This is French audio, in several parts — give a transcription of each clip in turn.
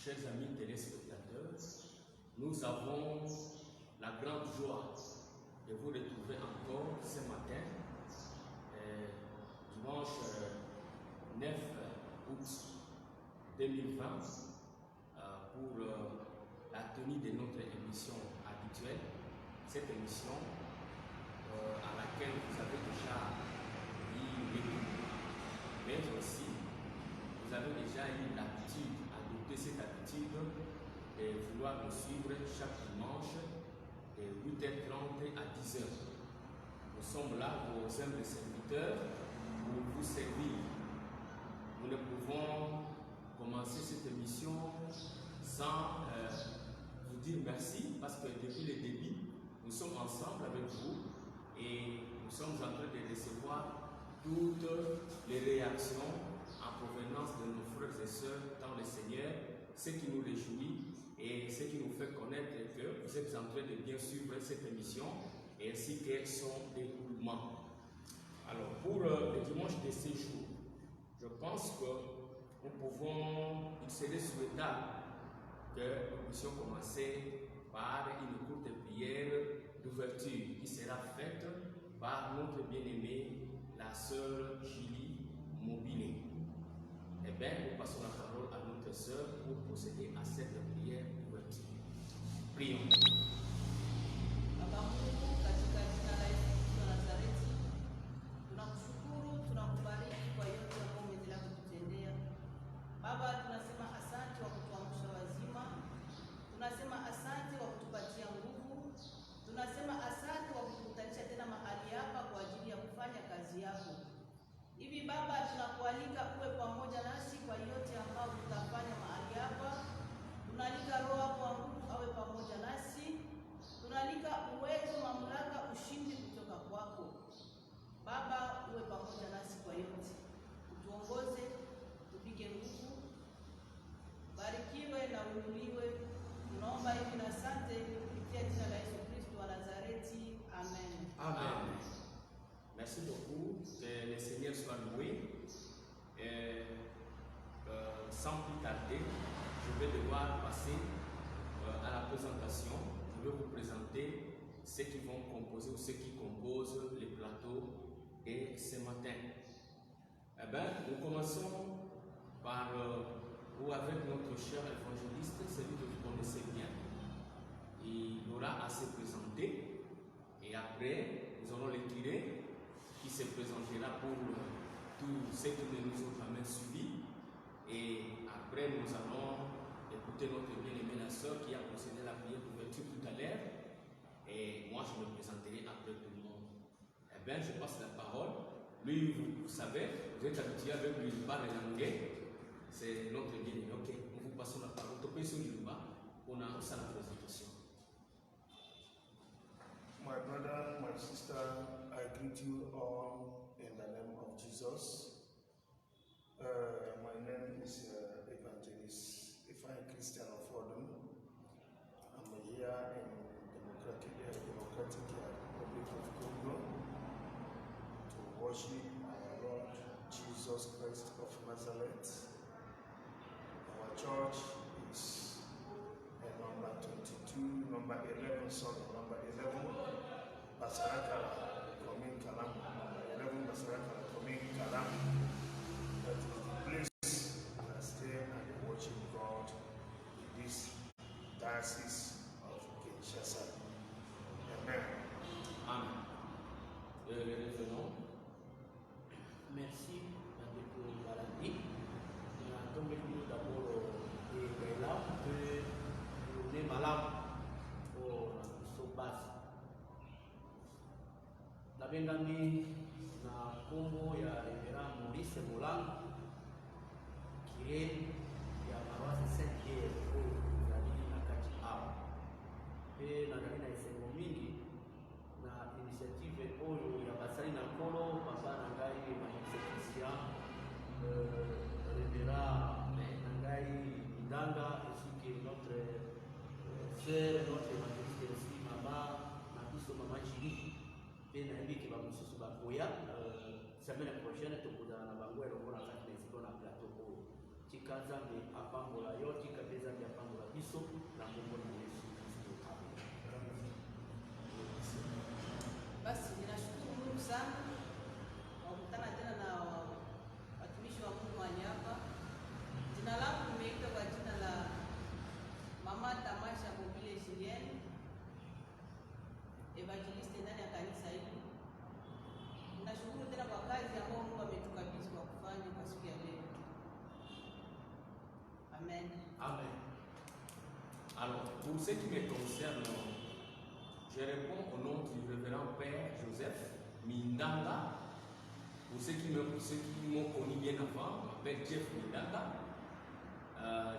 chers amis téléspectateurs, nous avons la grande joie de vous retrouver encore ce matin, dimanche 9 août 2020, pour la tenue de notre émission habituelle, cette émission à laquelle vous avez déjà eu l'écoute, mais aussi vous avez déjà eu l'habitude, adopté cette habitude de vouloir nous suivre chaque dimanche de 8h30 à 10h. Nous sommes là, vos humbles serviteurs, pour vous servir. Nous ne pouvons commencer cette émission sans vous dire merci, parce que depuis le début, nous sommes ensemble avec vous et nous sommes en train de recevoir toutes les réactions en provenance de nos frères et sœurs dans le Seigneur, ce qui nous réjouit et ce qui nous fait connaître que vous êtes en train de bien suivre cette émission et ainsi que son déroulement. Alors, pour le dimanche de ce jour, je pense que nous pouvons, il serait souhaitable que nous puissions commencer par une courte prière d'ouverture qui sera faite par notre bien-aimée, la sœur Julie Mobilé. Eh bien, nous passons la parole à notre sœur pour procéder à cette prière d'ouverture. Prions. Baba Mungu, katika jina la Yesu Kristo wa Nazareti, tunakushukuru, tunakubariki kwa yote ambayo umeendelea kututendea. Baba, tunasema asante kwa kutuamsha wazima, tunasema asante kwa kutupatia nguvu, tunasema asante kwa kutukutanisha tena mahali hapa kwa ajili ya kufanya kazi yako. Hivi Baba, tunakualika uwe pamoja nasi kwa yote ambayo tutafanya mahali hapa. Tunaalika Roho wako wa Mungu awe pamoja nasi. Tunaalika uwezo, mamlaka, ushindi kutoka kwako. Baba, uwe pamoja nasi kwa yote. Utuongoze, tupige nguvu. Barikiwe na uinuliwe. Tunaomba hivi na asante kupitia jina la Yesu Kristo wa Nazareti. Amen. Amen. Merci beaucoup, que le Seigneur soit loué. Sans plus tarder, je vais devoir passer à la présentation. Je vais vous présenter ceux qui vont composer ou ceux qui composent les plateaux de ce matin. Eh bien, nous commençons par ou avec notre cher évangéliste, celui que vous connaissez bien. Il aura à se présenter et après, nous allons le tirer qui se présentera pour tous ceux qui ne nous ont jamais suivis. Et après, nous allons écouter notre bien-aimée la sœur qui a procédé à la prière d'ouverture tout à l'heure. Et moi, je me présenterai après tout le monde. Eh bien, je passe la parole. Lui, vous savez, vous êtes habitué avec lui, il parle l'anglais. C'est notre bien-aimé. Ok, nous vous passons la parole. Topez sur le bas. On a ça la présentation. My brother, my sister, I greet you all in the name of Jesus. My name is Evangelist Ifeanyi Christian Ofodun. I'm here in Democratic Republic of Congo to worship our Lord Jesus Christ of Nazareth. Our church is number 22, number 11, Basarakara, Komin Kalam, number 11, Basarakara, Komin Kalam. That is the place that stay and worship God in this diocese of Kinshasa. Amen. Amen. Le référent. Merci pour Baladi. Donc, nous d'abord là que nous malade pour son base. La bengami na kombo ya Reverend Maurice Molang qui ya paroisse Saint-Pierre au Zali na kati awa. Pe na ndani na isengo mingi na initiative oyo ya basali na kolo papa na ngai ma Reverend Nangai Ndanga ainsi que notre sœur, notre évangéliste aussi, maman, Nabiso, maman Jiri, et Nabi qui va nous soutenir bakoya. Semaine prochaine, tu pourras na bango et le monde a fait des icônes à plateau. Tika zambi apambola yo, tika zambi na kombo na Yesu Kristo. Amen. Basi ninashukuru Mungu sana kwa kukutana tena na watumishi wa Mungu mahali hapa. Jina langu nimeitwa kwa jina la Mama Tamasha Mobile Julien, evangeliste ndani ya kanisa hili. Ninashukuru tena kwa kazi ambayo Mungu ametukabidhi kwa kufanya kwa siku ya leo. Amen. Amen. Alors, pour ce qui me concerne, je réponds au nom du révérend Père Joseph Mindanga. Pour ceux qui m'ont connu bien avant, je m'appelle Jeff Mindanga.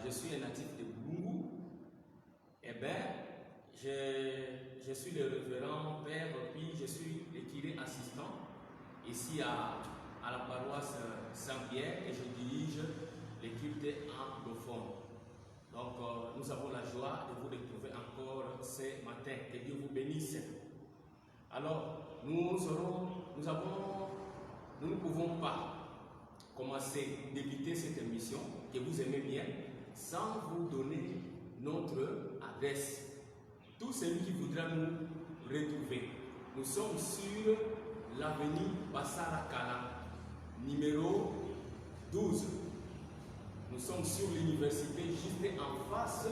Je suis un natif de Bulungu. Eh bien, je suis le révérend Père, puis je suis le curé assistant ici à la paroisse Saint-Pierre et je dirige les cultes anglophones. Donc, nous avons la joie de vous retrouver encore ce matin. Que Dieu vous bénisse. Alors, nous ne pouvons pas commencer, débuter cette émission que vous aimez bien, sans vous donner notre adresse. Tout celui qui voudra nous retrouver, nous sommes sur l'avenue Bassara Kala, numéro 12. Nous sommes sur l'université, juste en face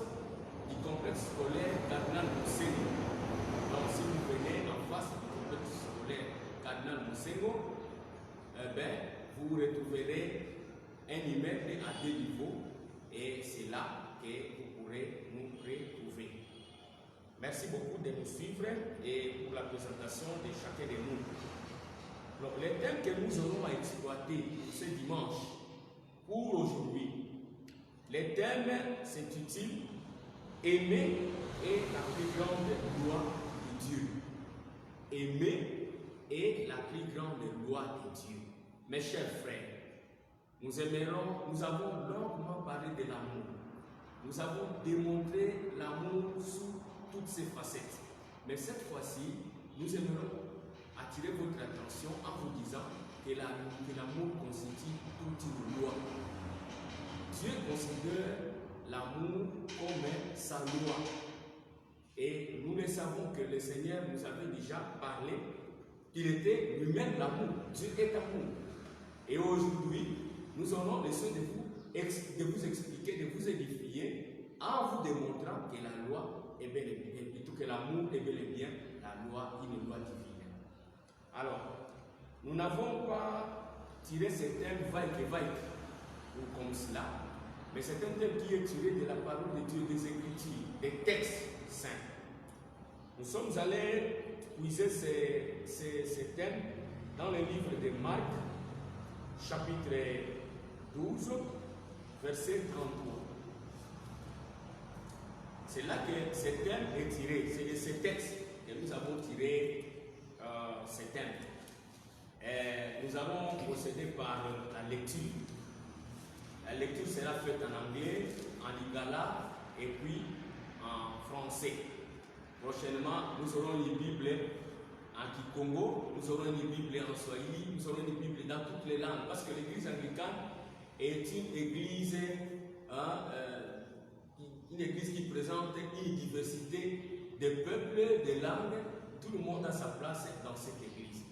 du complexe scolaire Cardinal Moussengo. Donc, si vous venez en face du complexe scolaire Cardinal Moussengo, vous retrouverez un immeuble à 2 niveaux et c'est là que vous pourrez nous retrouver. Merci beaucoup de nous suivre et pour la présentation de chacun de nous. Donc, les thèmes que nous aurons à exploiter ce dimanche, pour aujourd'hui, les thèmes s'intitulent Aimer est la plus grande loi de Dieu. Aimer est la plus grande loi de Dieu. Mes chers frères, nous avons longuement parlé de l'amour. Nous avons démontré l'amour sous toutes ses facettes. Mais cette fois-ci, nous aimerons attirer votre attention en vous disant que l'amour constitue toute une loi. Dieu considère l'amour comme sa loi. Et nous le savons que le Seigneur nous avait déjà parlé qu'il était lui-même l'amour. Dieu est amour. Et aujourd'hui, nous aurons le soin de vous expliquer, de vous édifier en vous démontrant que la loi est bel et bien, plutôt que l'amour est bel et bien la loi, une loi divine. Alors, nous n'avons pas tiré ce thème vaille ou comme cela, mais c'est un thème qui est tiré de la parole de Dieu, des Écritures, des textes saints. Nous sommes allés puiser ces thèmes dans le livre de Marc, chapitre 12, verset 33. C'est là que ce thème est tiré, c'est de ces textes que nous avons tiré ces thèmes. Nous allons procéder par la lecture. La lecture sera faite en anglais, en lingala et puis en français. Prochainement, nous aurons une Bible en Kikongo, nous aurons une Bible en Swahili, nous aurons une Bible dans toutes les langues, parce que l'église anglicane est une église qui présente une diversité de peuples, de langues. Tout le monde a sa place dans cette église.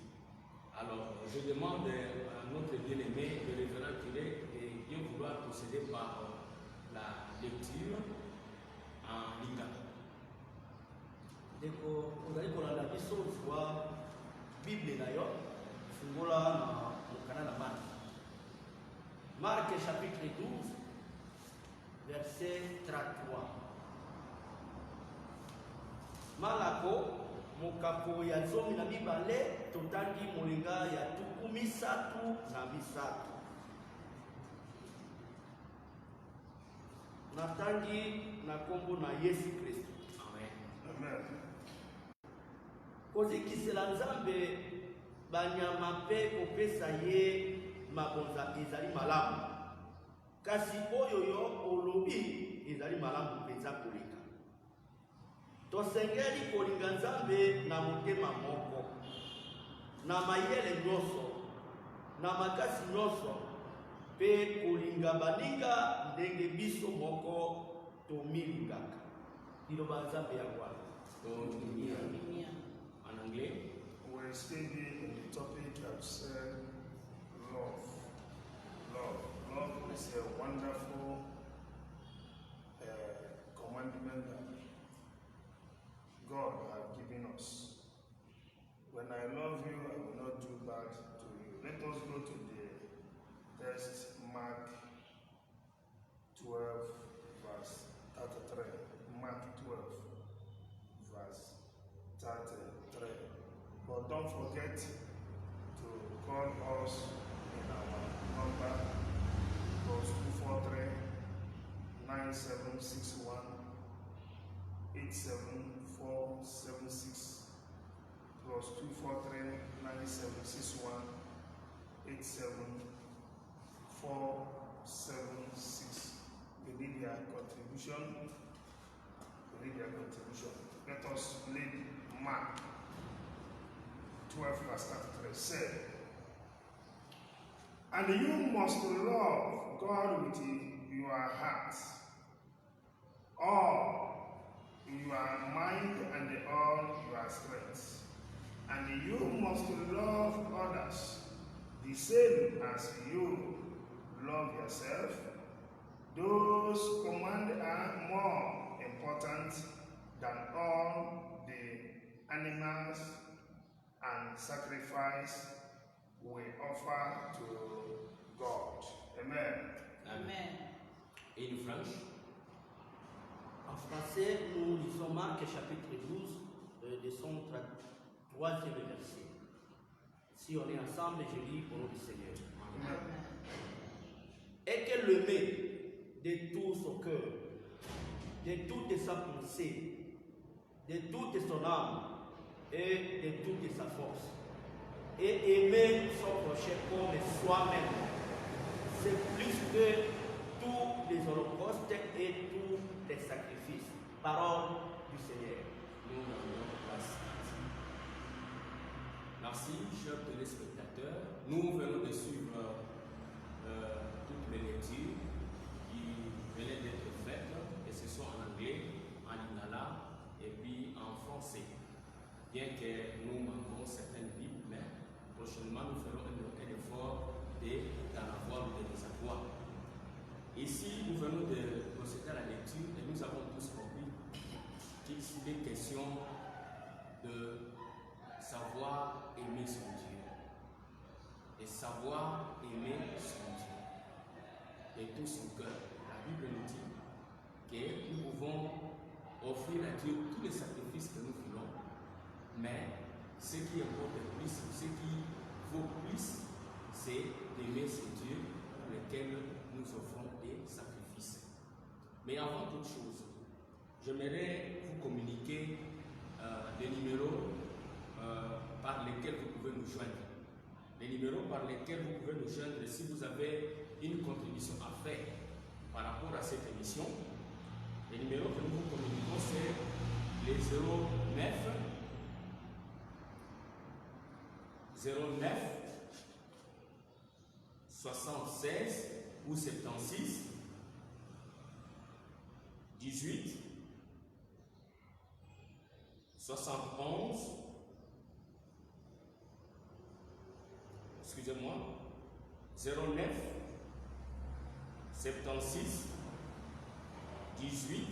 Alors, je demande à notre bien-aimé, le révérend curé, de bien vouloir procéder par la lecture en lingala. Ndeko ozali kolanda biso zwa Bible na yo fungola na mokana na Marc chapitre 12 verset 33. Malako mokapo ya 12 totangi molinga ya 13. Natangi na kombo na Yesu Kristo. Amen. Amen. Kozikisela Nzambe banyama mpe kopesa ye mabonza ezali malamu. Kasi oyo yo olobi ezali malamu mpenza koleka. Tosengeli kolinga Nzambe na motema moko, na mayele nyonso, na makasi nyonso, mpe kolinga baninga ndenge biso moko tomilingaka. liloba nzambe ya bwana. Donc, Dunia. en anglais, We're still in the topic I've said, love. Love. Love is a wonderful commandment that God has given us. When I love you, I will not do bad to you. Let us go to the text, Mark 12, verse 33. Mark 12, verse 33. But don't forget to call us in our number, +243 9761 87476, +243 9761 87476. We need their contribution. Let us read Mark 12, verse 33. Say, and you must love God with your heart, all your mind, and all your strength. And you must love others the same as you love yourself. Those commands are more important than all the animals and sacrifice we offer to God. Amen. Amen. et une French. En français, nous lisons Marc chapitre 12, de son 3e verset. Si on est ensemble, je lis au nom du Seigneur. Amen. Et qu'elle le met de tout son cœur, de toute sa pensée, de toute son âme et de toute sa force. Et aimer son prochain comme soi-même. C'est plus que tous les holocaustes et tous les sacrifices. Parole du Seigneur. Nous n'avons pas Merci, chers téléspectateurs. Nous venons de suivre toutes les lectures qui venaient d'être faites, et ce sont en anglais, en lingala et puis en français. Bien que nous manquons certaines Bibles, mais prochainement nous ferons un effort d'en avoir ou de les avoir. Ici, nous venons de procéder à la lecture et nous avons tous compris qu'il est question de savoir aimer son Dieu. Et savoir aimer son Dieu de tout son cœur. La Bible nous dit que nous pouvons offrir à Dieu tous les sacrifices que nous voulons, mais ce qui importe le plus, ce qui vaut plus, c'est d'aimer ce Dieu pour lequel nous offrons des sacrifices. Mais avant toute chose, j'aimerais vous communiquer des numéros par lesquels vous pouvez nous joindre. Les numéros par lesquels vous pouvez nous joindre si vous avez une contribution à faire par rapport à cette émission. Les numéros que nous vous communiquons, c'est les 09 76 ou 76 18 71 excusez-moi 09 76 18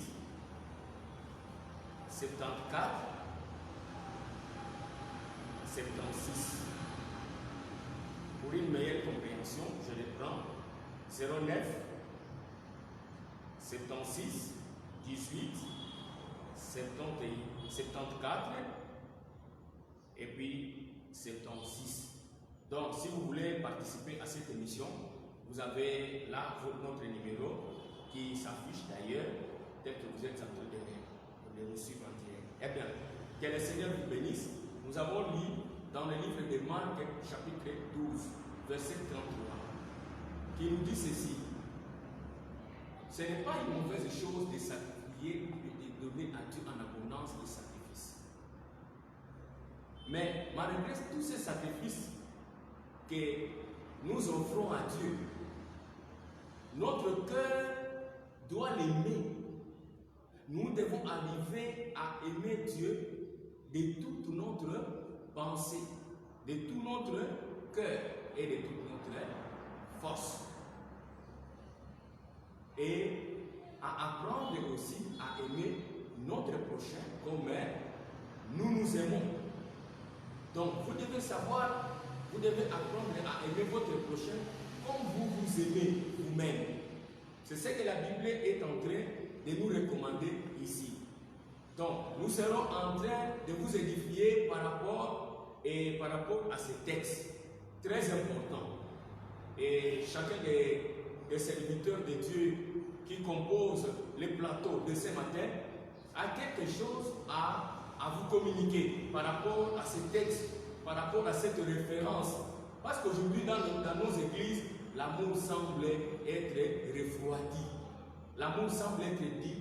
74 76. Pour une meilleure compréhension, je les prends 09 76 18 74 et puis 76. Donc, si vous voulez participer à cette émission, vous avez là notre numéro qui s'affiche d'ailleurs, dès que vous êtes en train de nous suivre en direct. Eh bien, que le Seigneur vous bénisse. Nous avons lu dans le livre de Marc, chapitre 12, verset 33, qui nous dit ceci. Ce n'est pas une mauvaise chose de sacrifier et de donner à Dieu en abondance de sacrifices. Mais malgré tous ces sacrifices que nous offrons à Dieu, notre cœur doit l'aimer. nous devons arriver à aimer Dieu de toute notre pensée, de tout notre cœur et de toute notre force. Et à apprendre aussi à aimer notre prochain comme nous nous aimons. Donc vous devez savoir, vous devez apprendre à aimer votre prochain comme vous vous aimez vous-même. C'est ce que la Bible est en train de nous recommander ici. Donc nous serons en train de vous édifier par rapport à ce texte très important. Et chacun des serviteurs de Dieu qui composent les plateaux de ce matin a quelque chose à vous communiquer par rapport à ce texte, par rapport à cette référence. Parce qu'aujourd'hui, dans nos églises, l'amour semble être refroidi. L'amour semble être dit,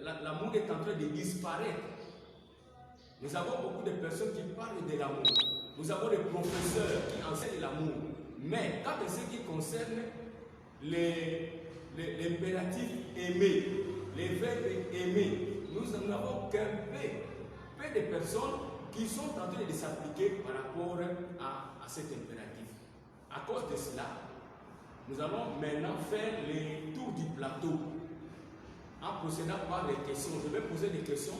l'amour est en train de disparaître. Nous avons beaucoup de personnes qui parlent de l'amour. Nous avons des professeurs qui enseignent l'amour. Mais quand c'est ce qui concerne l'impératif aimer, les verbes aimer, nous n'avons qu'un peu de personnes qui sont en train de s'appliquer par rapport à cet impératif. À cause de cela, nous allons maintenant faire les tours du plateau en procédant par les questions. Je vais poser des questions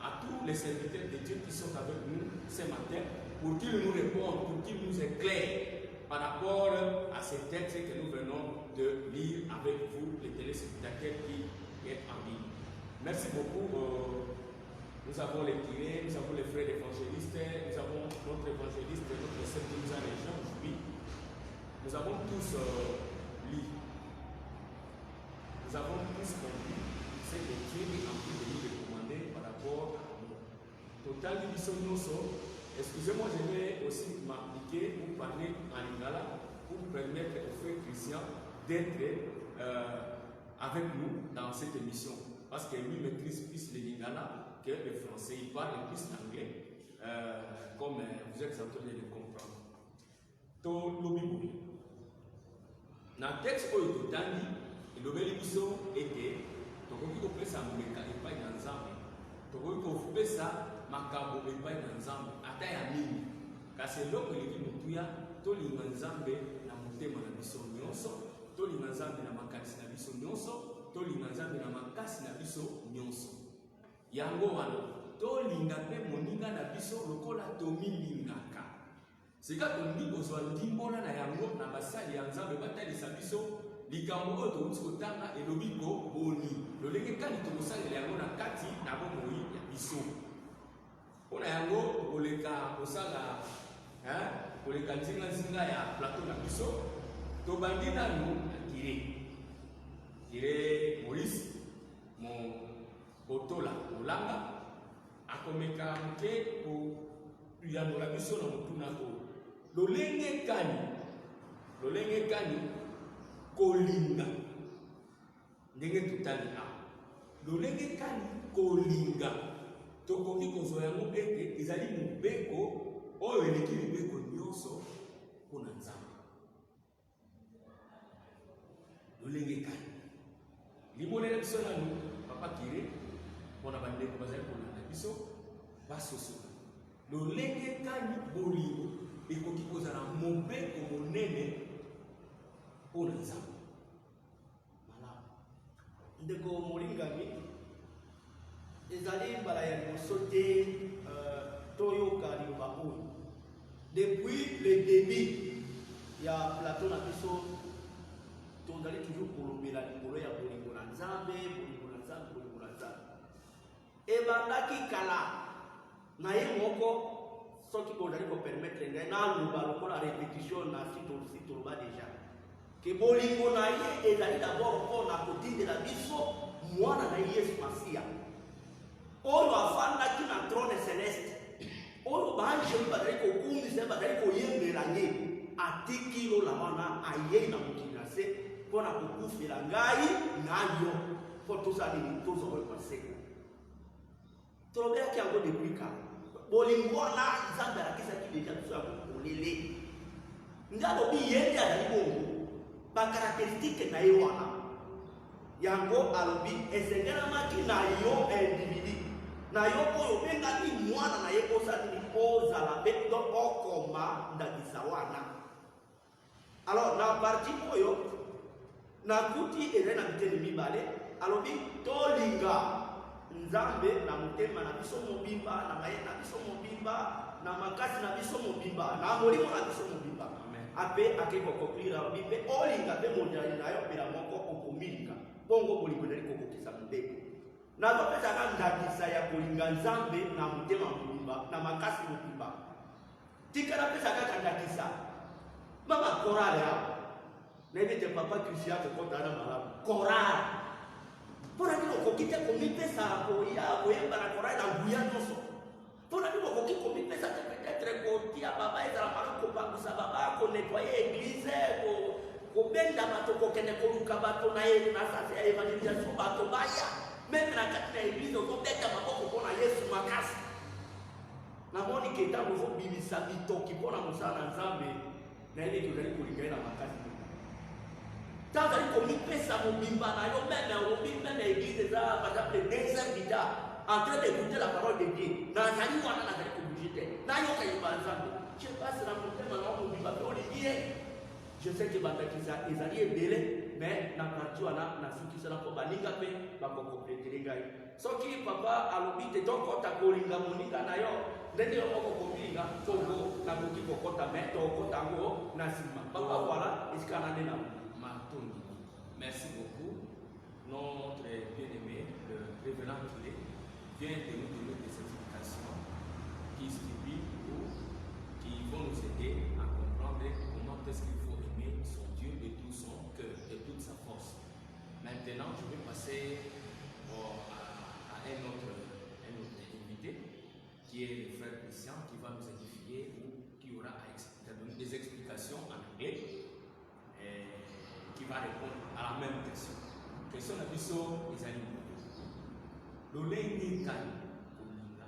à tous les serviteurs de Dieu qui sont avec nous ce matin pour qu'ils nous répondent, pour qu'ils nous éclairent par rapport à ces textes que nous venons de lire avec vous, les téléspectateurs qui est en ligne. Merci beaucoup. Nous avons les curés, nous avons les frères évangélistes, nous avons notre évangéliste, notre sœur qui nous a rejoint aujourd'hui. Nous avons tous lu. Nous avons tous compris ce que Dieu est en train de nous recommander par rapport à nous. Total excusez-moi, je vais aussi m'appliquer pour parler en lingala pour permettre aux frères chrétiens d'être avec nous dans cette émission. Parce que lui maîtrise plus le lingala que le français. Il parle plus l'anglais, comme vous êtes en train de le comprendre. To lobiboui. Dans le texte où il est dit, le bélibiso était, tokoki kopesa mbeka epai na nzambe, tokoki kopesa makabo epai na nzambe, ata ya mingi. Kasi eloko eleki mutuya, tolinga nzambe na motema na biso nyonso, tolinga nzambe na makanisi na biso nyonso, tolinga nzambe na makasi na biso nyonso. Yango wana tolinga pe moninga na biso lokola tomilingaka. Sika tolingi kozwa ndimbola na yango na basali ya nzambe batalisa biso likambo oyo touti kotanga elobi boni lolenge kani tokosalela yango na kati na bomoi ya biso. Mpona yango tokoleka kosala koleka nzinga ya plateau na biso tobandi nanu na kire Maurice botola olanga akomeka moke koyandola biso na motuna oyo lolenge kani kolinga ndenge tutali lolenge kani kolinga tokoki kozwa yango ete ezali mobeko oyo eleki mibeko nyonso mpona nzambe. Lolenge kani limonela biso nanu papa kire mpona bandeko bazali kolanda biso basosola lolenge kani bolingo ekoki kozala mobeko monene mpona nzambe. Malamu ndeko molingami ezali mbala ya liboso te toyoka liloba oyo depuis le début ya plateau na biso tozali toujours kolobela likolo ya bolingo na nzambe ebandaki kala na ye moko soki bozali kopermettre ngai naloba lokola répétition na si toloba déjà ke bolingo na ye ezali d'abord mpona kotindela biso mwana na Yesu Masiya oyo afandaki na trône céleste oyo baangelu bazali kokumbisa bazali koyembela ye atiki lola wana ayei na mokili na se mpona kokufela ngai na yo mpo tozali tozwa oyo paseka tolobelaki yango depuis kala bolingo wana nzambe alakisaki deja biso yango polele nde alobi ye nde azali bongo bakarakteristike na ye wana yango alobi esengelamaki na yo individu na yo oyo bengaki mwana na ye osala nini ozala mpe to okoma ndakisa wana. Alors na parti oyo nakuti eza na biteni mibale alobi tolinga nzambe na motema na biso mobimba na maye na biso mobimba na makasi na biso mobimba na molimo na biso mobimba. Ape akeko koklira alobi mpe olinga mpe mondiali na yo mpela moko okomilinga bongo bolingo ezali kokokisa mobeko. Nazopesaka ndakisa ya kolinga nzambe na motema mobimba na makasi mobimba. Tika napesaka kaka ndakisa mama korale apo nayebi te papa kusia kokota na malamu korale mpona nini okoki te komipesa koyeba na korale na nguya nyonso. Mpona nini okoki komipesa te peut-être kotia baba ezala maka kopangusa baba konetwaye eglize kobenda bato kokende koluka bato na ye na sase ya evangelisation bato baya meme na kati na eglize okobeta maboko mpona Yesu makasi. Namoni ke ntango ozobimisa bitoki mpona mosala na Nzambe nayebi tozali kolinga ye na makasi. Ntango ozali komipesa mobimba na yo meme obimba na eglize eza par exemple 2 heures du temps en train d'écouter la parole de Dieu. Nazali wana nazali kobouge te nayoka yeba Nzambe je passe na motema na mobimba mpe olingi ye. Je sais que bandakisa ezali ebele mais na parti wana nasukisana mpo baninga mpe bakokompletele ngai. Soki papa alobi te tokota kolinga moninga na yo ndenge yo moko kolinga tongo nakoki kokota me tokota yango na nsima. Papa voilà esika na nde na Matondi. Merci beaucoup. Notre bien-aimé, le révérend Kilé, vient de nous donner des explications qui stipulent ou qui vont nous aider à comprendre comment est-ce qu'il faut aimer son Dieu de tout son cœur, de toute sa force. Maintenant, je vais passer à un autre invité qui est le frère Christian qui va nous édifier ou qui aura à donner des explications en anglais et qui va répondre à la même question. Question na biso ezali lolenge kani kolinga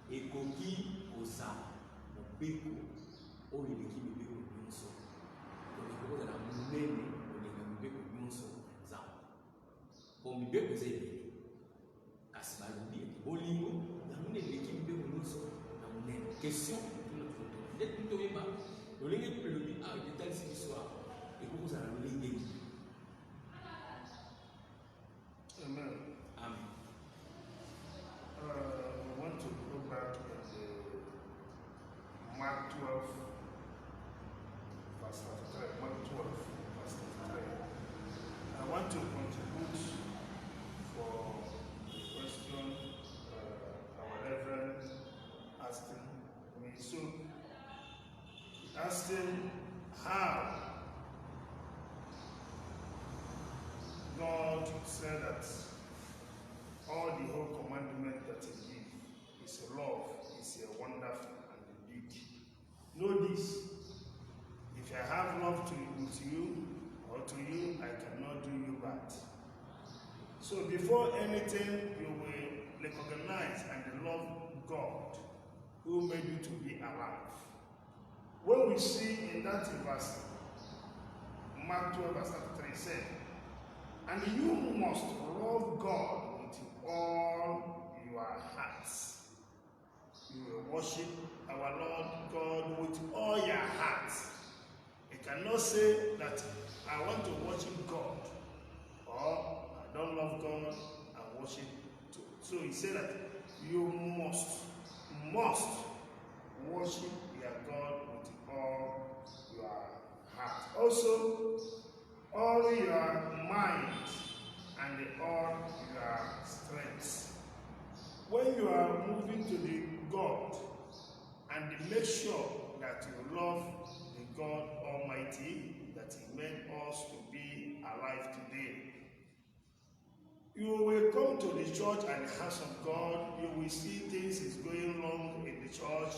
ekoki kozala mobeko oyo eleki mibeko nyonso koleka kozala monene kolinga mibeko nyonso nzambe po mibeko eza ebele kasi balobi ete bolingo yango nde eleki mibeko nyonso na monene. Question nde toyeba lolenge elobi awa etalisi biso awa ekoki kozala lolenge nini. Amen. Amen. We want to go back to Mark 12, verse 33. Mark 12, verse 33. I want to contribute for the question our Reverend asking me. So, asking how God said that all the whole commandment that He gives is a love, is a wonderful and indeed. Know this, if I have love with you or to you, I cannot do you bad. So before anything, you will recognize and love God who made you to be alive. When we see in that verse, Mark 12 verse 33 said, and you must love God with all your hearts. You will worship our Lord God with all your hearts. You cannot say that I want to worship God or I don't love God and worship too. So he said that you must worship your God with all your heart. Also, all your mind and all your strength. When you are moving to the God and make sure that you love the God Almighty, that He made us to be alive today, you will come to the church and the house of God, you will see things is going wrong in the church.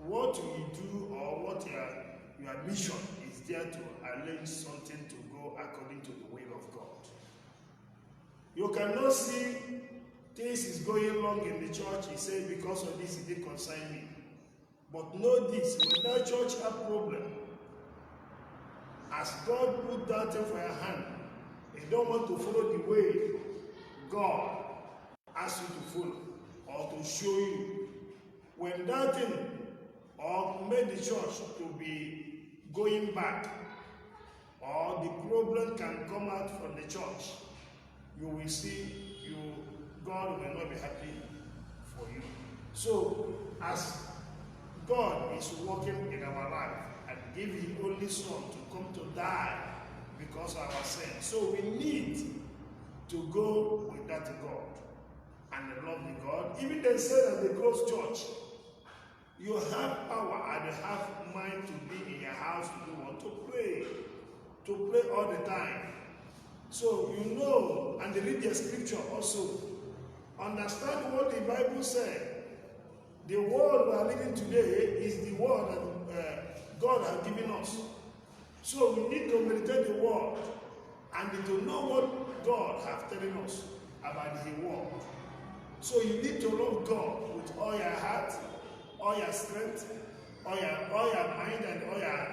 What you do or what your mission is there to arrange something to go according to the will of God. You cannot see things is going wrong in the church, he said, because of this it didn't concern me. But know this, when that church have problem, as God put that thing for your hand, you don't want to follow the way God ask you to follow or to show you. When that thing or made the church to be going back, or the problem can come out from the church, you will see God will not be happy for you. So, as God is working in our life and give His only Son to come to die because of our sin, so we need to go with that God and love the God. Even they say that the Cross Church, you have power and you have mind to be in your house to do what? To pray all the time. So you know, and read the scripture also. Understand what the Bible said. The world we are living today is the world that God has given us. So we need to meditate the word and to know what God has telling us about His word. So you need to love God with all your heart, all your strength, all your mind, and all your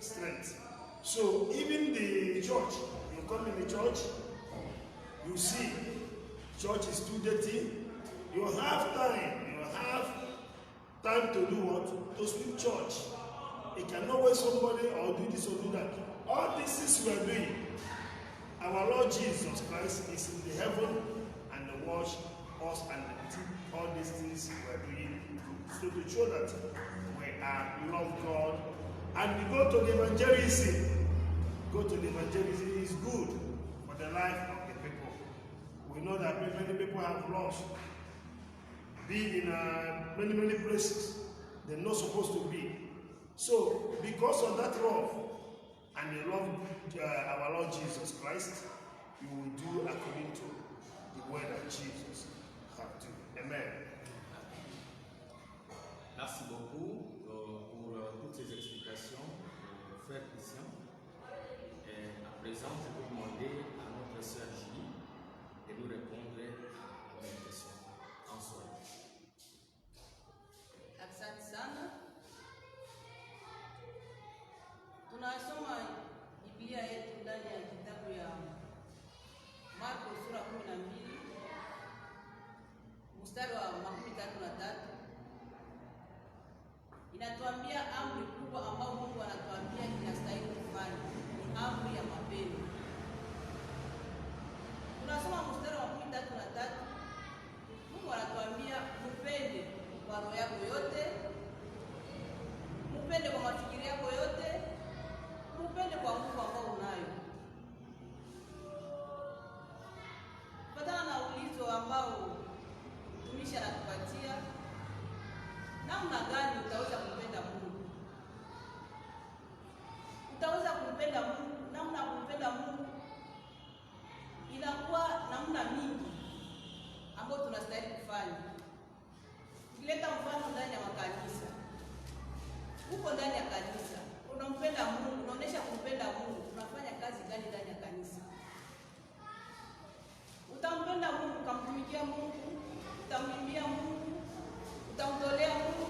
strength. So even the church, you come in the church, you see church is too dirty. You have time to do what? To speak church. You cannot wait somebody or do this or do that. All these things we are doing, our Lord Jesus Christ is in the heaven and watch us and all these things we are doing. So to show that we are love God and we go to the evangelism. Go to the evangelism is good for the life of the people. We know that many people have lost, be in many places they're not supposed to be. So because of that love and the love our Lord Jesus Christ, you will do according to the word that Jesus have to. Amen. Merci beaucoup pour toutes ces explications, frère Christian. Et à présent, je vais demander à notre sœur Julie de nous répondre à mes questions. En soi. Asante sana. Tunasoma Biblia yetu ndani ya kitabu ya Marko sura 12 mstari wa 33. Inatuambia amri kubwa ambayo Mungu anatuambia inastahili kufanya ni amri ya mapendo. Tunasoma mstari wa 33. Mungu anatuambia mpende kwa roho yako yote, mpende kwa mafikiri yako yote, mpende kwa nguvu ambayo unayo. Patana na ulizo ambao mtumishi anatupatia, namna gani utaweza kumpenda Mungu? Utaweza kumpenda Mungu, namna ya kumpenda Mungu inakuwa namna mingi ambayo tunastahili kufanya. Tukileta mfano ndani ya makanisa, huko ndani ya kanisa unampenda Mungu, unaonesha kumpenda Mungu, unafanya kazi gani ndani ya kanisa? Utampenda Mungu, ukamtumikia Mungu, utamwimbia Mungu, utamtolea Mungu.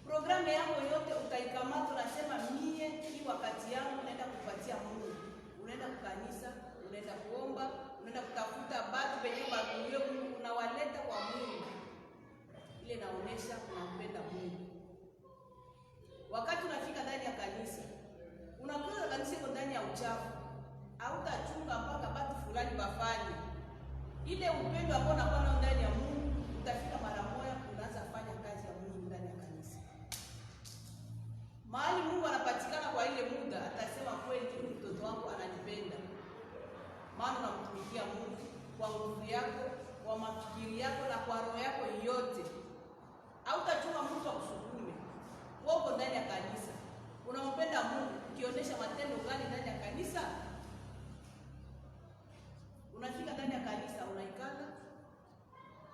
Programu yako yote utaikamata, unasema mie hii wakati yangu naenda kupatia Mungu. Unaenda kukanisa, unaenda kuomba, unaenda kutafuta batu penye baguye Mungu, unawaleta kwa Mungu. Ile inaonesha unampenda Mungu. Wakati unafika ndani ya kanisa, unakuta kanisa iko ndani ya uchafu, hautachunga mpaka batu fulani bafanye. Ile upendo ambao unakuwa nao ndani ya Mungu, utafika mara moja unaanza kufanya kazi ya Mungu ndani ya kanisa. Mahali Mungu anapatikana kwa ile muda, atasema kweli mtoto wangu ananipenda. Maana unamtumikia Mungu kwa nguvu yako, kwa mafikiri yako na kwa roho yako yote. Hautachunga mtu akusukume. Wewe uko ndani ya kanisa, unampenda Mungu, ukionyesha matendo gani ndani ya kanisa? Unafika ndani ya kanisa, unaikana,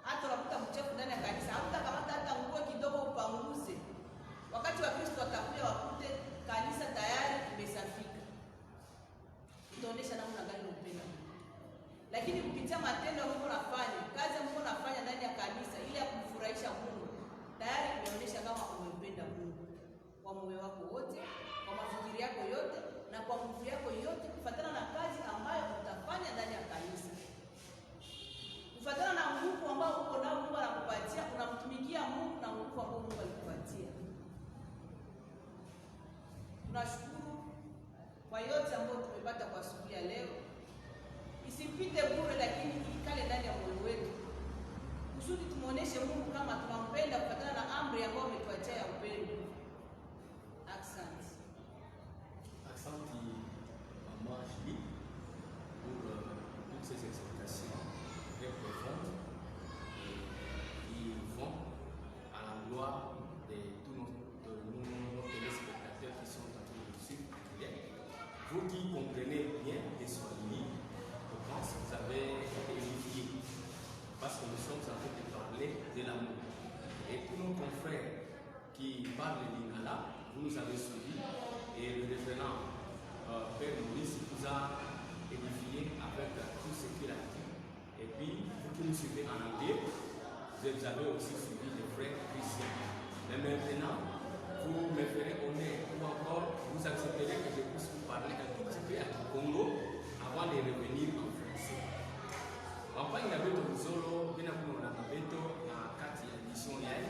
hata unakuta mchafu ndani ya kanisa, hautakamata hata nguo kidogo upanguze. Wakati wa Kristo watakuja wakute kanisa tayari imesafika. Utaonyesha namna gani unampenda Mungu. Lakini kupitia matendo ambayo unafanya, kazi ambayo unafanya ndani ya kanisa ili ya kumfurahisha Mungu, tayari umeonyesha kama umempenda Mungu kwa moyo wako wote, kwa mafikiri yako yote na kwa nguvu yako yote, kufuatana na kazi ambayo utafanya ndani ya kanisa. isipite bure, lakini ikale ndani ya moyo wetu, kusudi tumuoneshe Mungu kama tunampenda kufuatana na amri ambayo ametuachia ya upendo. Asante. Asante Maman Julie pour toutes ces explications très profondes qui vont à la gloire de tous nos téléspectateurs qui sont en train de suivre. Vous qui comprenez bien les Swahili, je pense que vous avez été édifiés parce que nous sommes en train de parler de l'amour. Et pour nos confrères qui parlent de Lingala, vous nous avez suivis et le référent Père Maurice vous a édifié avec tout ce qu'il a dit. Et puis, vous qui nous suivez en anglais, vous avez aussi suivi le frère Christian. Mais maintenant, vous me ferez honneur ou encore vous accepterez que je puisse vous parler un tout petit peu à Congo avant de revenir en français. Campagne ya beto mzolo bina kuno na beto na kati ya mission yae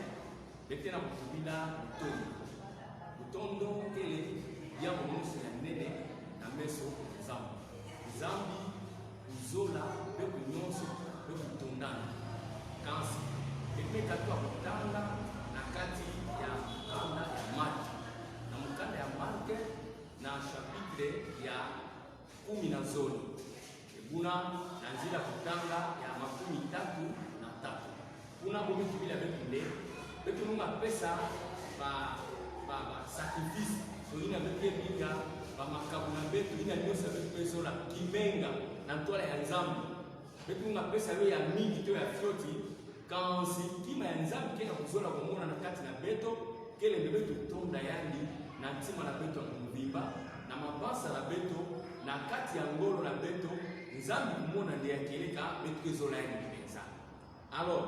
bete na kutubila mutondo kele ya munusu ya nene na meso zambi uzola beku nyonso beku tondana kansi epe katwa kutanga na kati ya mukanda ya Mark na mukanda ya Mark na chapitre ya 10 na zoni kuna na nzila kutanga ya 33 kuna bomi kibila bekile betu nunga pesa ba sacrifice so ina betu binga ba makabuna betu ina nyosa betu peso la kimenga na ntola ya nzambi betu nunga pesa yo ya mingi to ya fioti kansi kima ya nzambi kena kuzola kumona na kati na beto kele betu tonda yandi na ntima na beto mvimba na mabasa na beto na kati ya ngolo na beto nzambi kumona ndiye akeleka betu kezola yandi pensa. Alors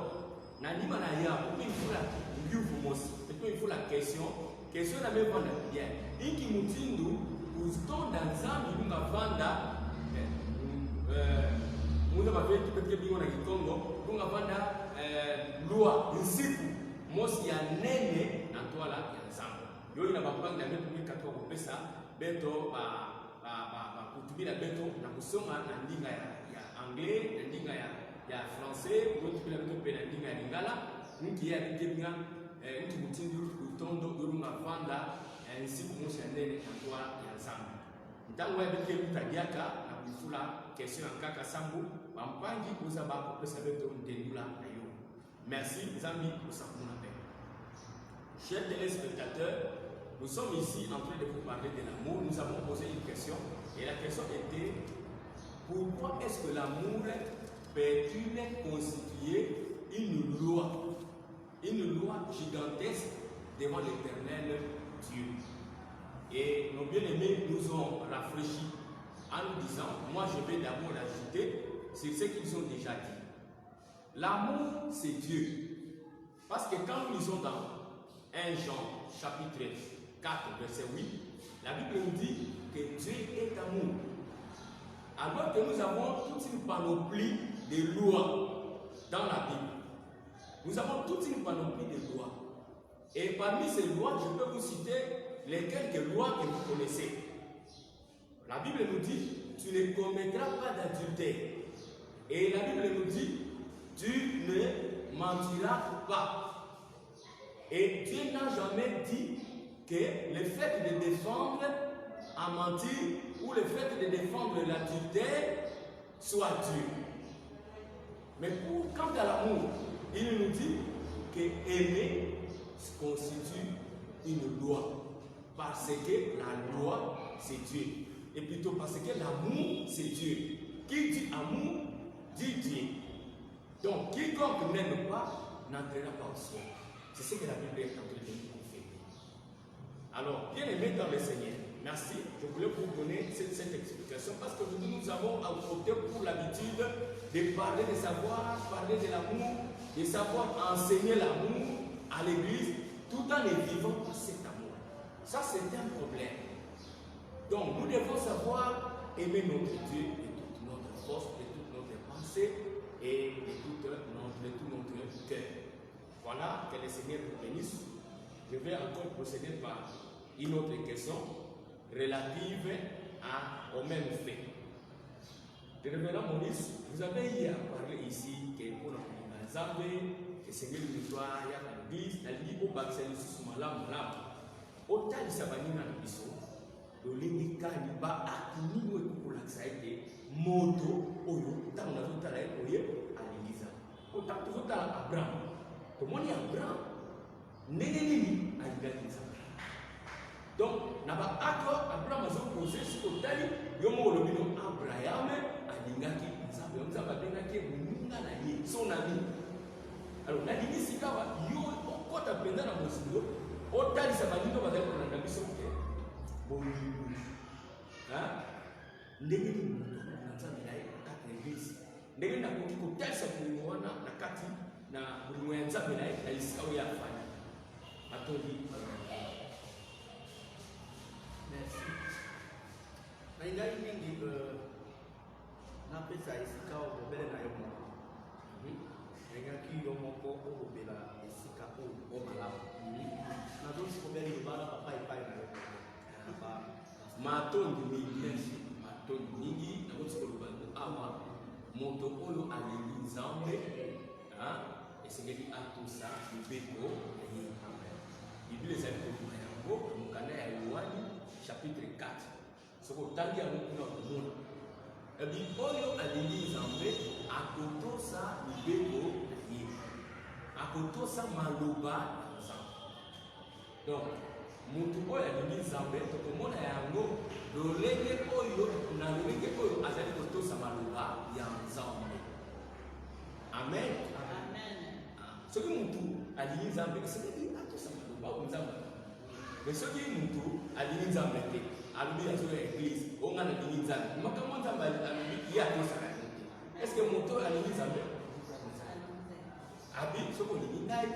na nima na ya pour il faut la nguvu mosi betu il faut la question na me vanda bien inki mutindu uzitonda nzambi kunga vanda munda mabetu betu bingo na Kikongo kunga vanda lua nsiku mosi ya nene na twala ya nzambi yo ina bapanga na betu mikatwa kupesa beto kutubila beto na kusoma na ndinga ya anglais na ndinga ya français kutubila beto pe na ndinga ya Lingala nki ya ndinga nki mutindu utondo urunga vanda nsiku mosi ya nene na twala ya nzambi ntango ya betu mutadiaka na kufula question nkaka sambu bampangi kuza ba kupesa beto ndendula na yo. Merci, Zami, pour ça qu'on appelle. Chers téléspectateurs, nous sommes ici en train de vous parler de l'amour. Nous avons posé une question et la question était pourquoi est-ce que l'amour peut-il constituer une loi gigantesque devant l'Éternel Dieu? Et nos bien-aimés nous ont rafraîchis en nous disant, moi je vais d'abord ajouter sur ce qu'ils ont déjà dit. L'amour, c'est Dieu. Parce que quand nous lisons dans 1 Jean, chapitre 4, verset 8, la Bible nous dit que Dieu est amour. Alors que nous avons toute une panoplie de lois dans la Bible. Nous avons toute une panoplie de lois. Et parmi ces lois, je peux vous citer les quelques lois que vous connaissez. La Bible nous dit, tu ne commettras pas d'adultère. Et la Bible nous dit, tu ne mentiras pas. Et Dieu n'a jamais dit que le fait de défendre à mentir ou le fait de défendre l'adultère soit Dieu. Mais quant à l'amour, il nous dit que aimer constitue une loi. Parce que la loi, c'est Dieu. Et plutôt parce que l'amour, c'est Dieu. Qui dit amour, dit Dieu. Donc, quiconque n'aime pas, n'entrera pas au ciel. C'est ce que la Bible est en train de nous confirmer. Alors, bien aimé dans le Seigneur, merci. Je voulais vous donner cette explication parce que nous avons opté pour l'habitude de parler de savoir, parler de l'amour, de savoir enseigner l'amour à l'église tout en ne vivant pas cet amour. Ça, c'est un problème. Donc, nous devons savoir aimer notre Dieu de toute notre force, de toute notre pensée et de tout notre cœur. Voilà, que le Seigneur vous bénisse. Je vais encore procéder par une autre question relative au même fait. Le révérend Maurice, vous avez hier parlé ici que pour la Zambé, que c'est une victoire, il y a l'église, la ligue au bac, c'est le sous malam. Autant de sabanina na biso, le lingi kani ba akini we kukula saite, moto, oyo, tant on a tout à l'heure, oye, à l'église. Autant tout à Abraham. Comment il y a Abraham? Nénéni, à l'église. Donc, naba accord, Abraham a posé sur le tali, yomo le bino Abraham, alingaki, nzambe, nzambe alingaki, muninga na ye, son ami. Alors, la ligne si kawa, yo, quand tu apprends dans mon studio, autant de sabanino va être dans la mission que bon, hein? Nénéni, nzambe na ye, quatre églises. Nénéni na koki tel sa pour na kati, na pour nzambe na ye, na isika où ya fani. Atoli. Merci. Na ingai mingi na pesa esika obele na yo moko. Engaki yo moko obela esika o malamu. Na donc obele lobala papa epai na yo. Matondi mingi, matondi mingi, na kosi kolobana awa moto oyo alingi nzambe, esengeli atusa mibeko ye. Bible ezali kokoma yango mokanda ya Yohani chapitre 4. Soko tangi yango kuna komona. Ebi oyo alingi nzambe akotosa mibeko ye. Akotosa maloba ya nzambe. Donc, mutu oyo alingi nzambe tokomona yango lolenge oyo na lolenge oyo azali kotosa maloba ya nzambe. Amen. Amen. Soki mutu alingi nzambe esengeli atosa maloba nzambe. Mais soki mutu alingi nzambe te alobi azo ya église onga na alingi nzambe makambo nzambe alobi ye atosaka yango te. Est-ce que mutu alingi nzambe? Abi soko olingi ngai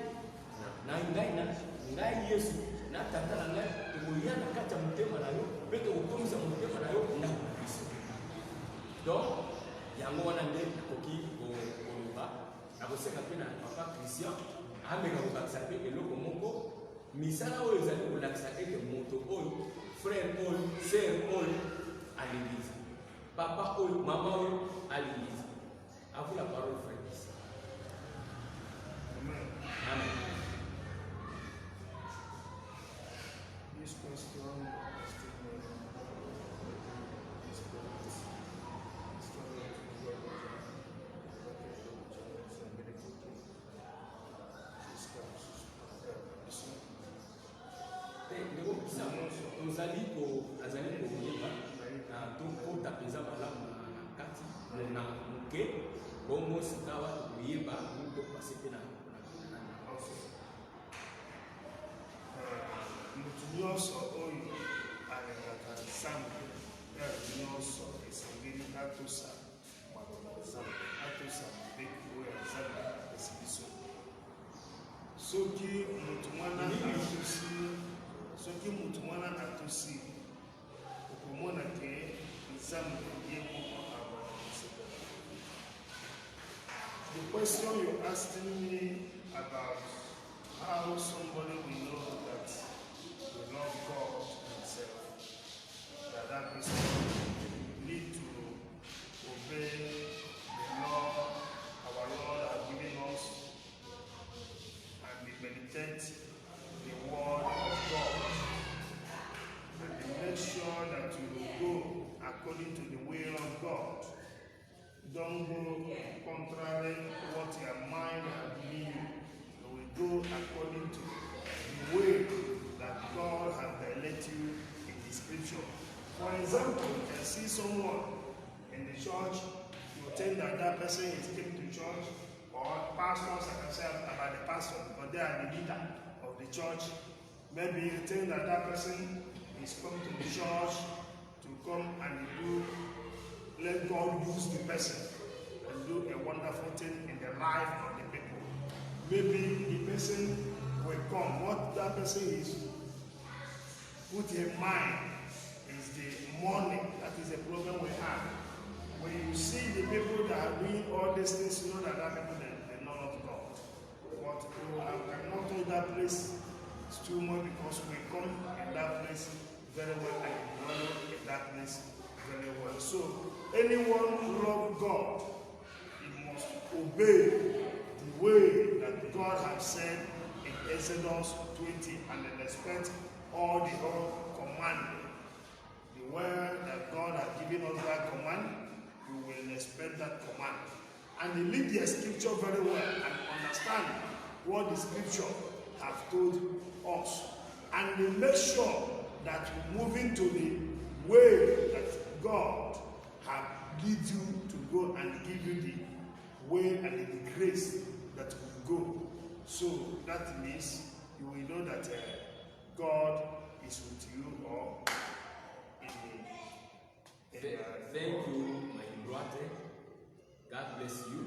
na ngai na ngai Yesu na tata na ngai tokoya na kati ya motema na yo mpe tokokomisa motema na yo ndako na biso. Donc yango wana nde nakoki koloba nakosenga mpe na papa Christian ameka kobakisa mpe eloko moko misala oyo ezali kolakisa ete moto oyo frère oyo sœur oyo alingiza papa oyo mama oyo alingiza. À vous la parole, frère. Amen. Amen. This question is still tozali koyeba tokota mpenza malamu na kati na moke bongo sikawa tokoyeba topase mpe na mutu nyonso oyo alingaka nzambe nyonso esengeli atosa maloba ya nzambe atosa mobeki oyo ya nzambe apesi biso. Soki mutu mwana atosi okomona ke nzambe ye moko abakisaka. The question you asking me about how somebody will know that we love God himself, that person need to obey the law our Lord has given us and we meditate the word of God and we make sure that we will go according to the will of God. Don't go contrary to what your mind has given you. We go according to the way that God has directed you in the scripture. For example, you can see someone in the church, you think that that person is came to church, or pastors, I can say about the pastor, because they are the leader of the church. Maybe you think that that person is come to the church to come and let God use the person and do a wonderful thing in the life of the people. Maybe the person will come. What that person is put in mind is the money. That is the problem we have. When you see the people that are doing all these things, you know that people they're not of God. But I cannot tell that place it's too much because we come in that place very well and we know in that place very well. So anyone who loves God, he must obey the way that God has said in Exodus 20 and then expect all the whole command. The word that God has given us that command, we will expect that command. And they read the scripture very well and understand what the scripture have told us. And they make sure that we're moving to the way that God has lead you to go and give you the way and the grace that will go. So that means you will know that God is with you or Thank you, my brother. God bless you.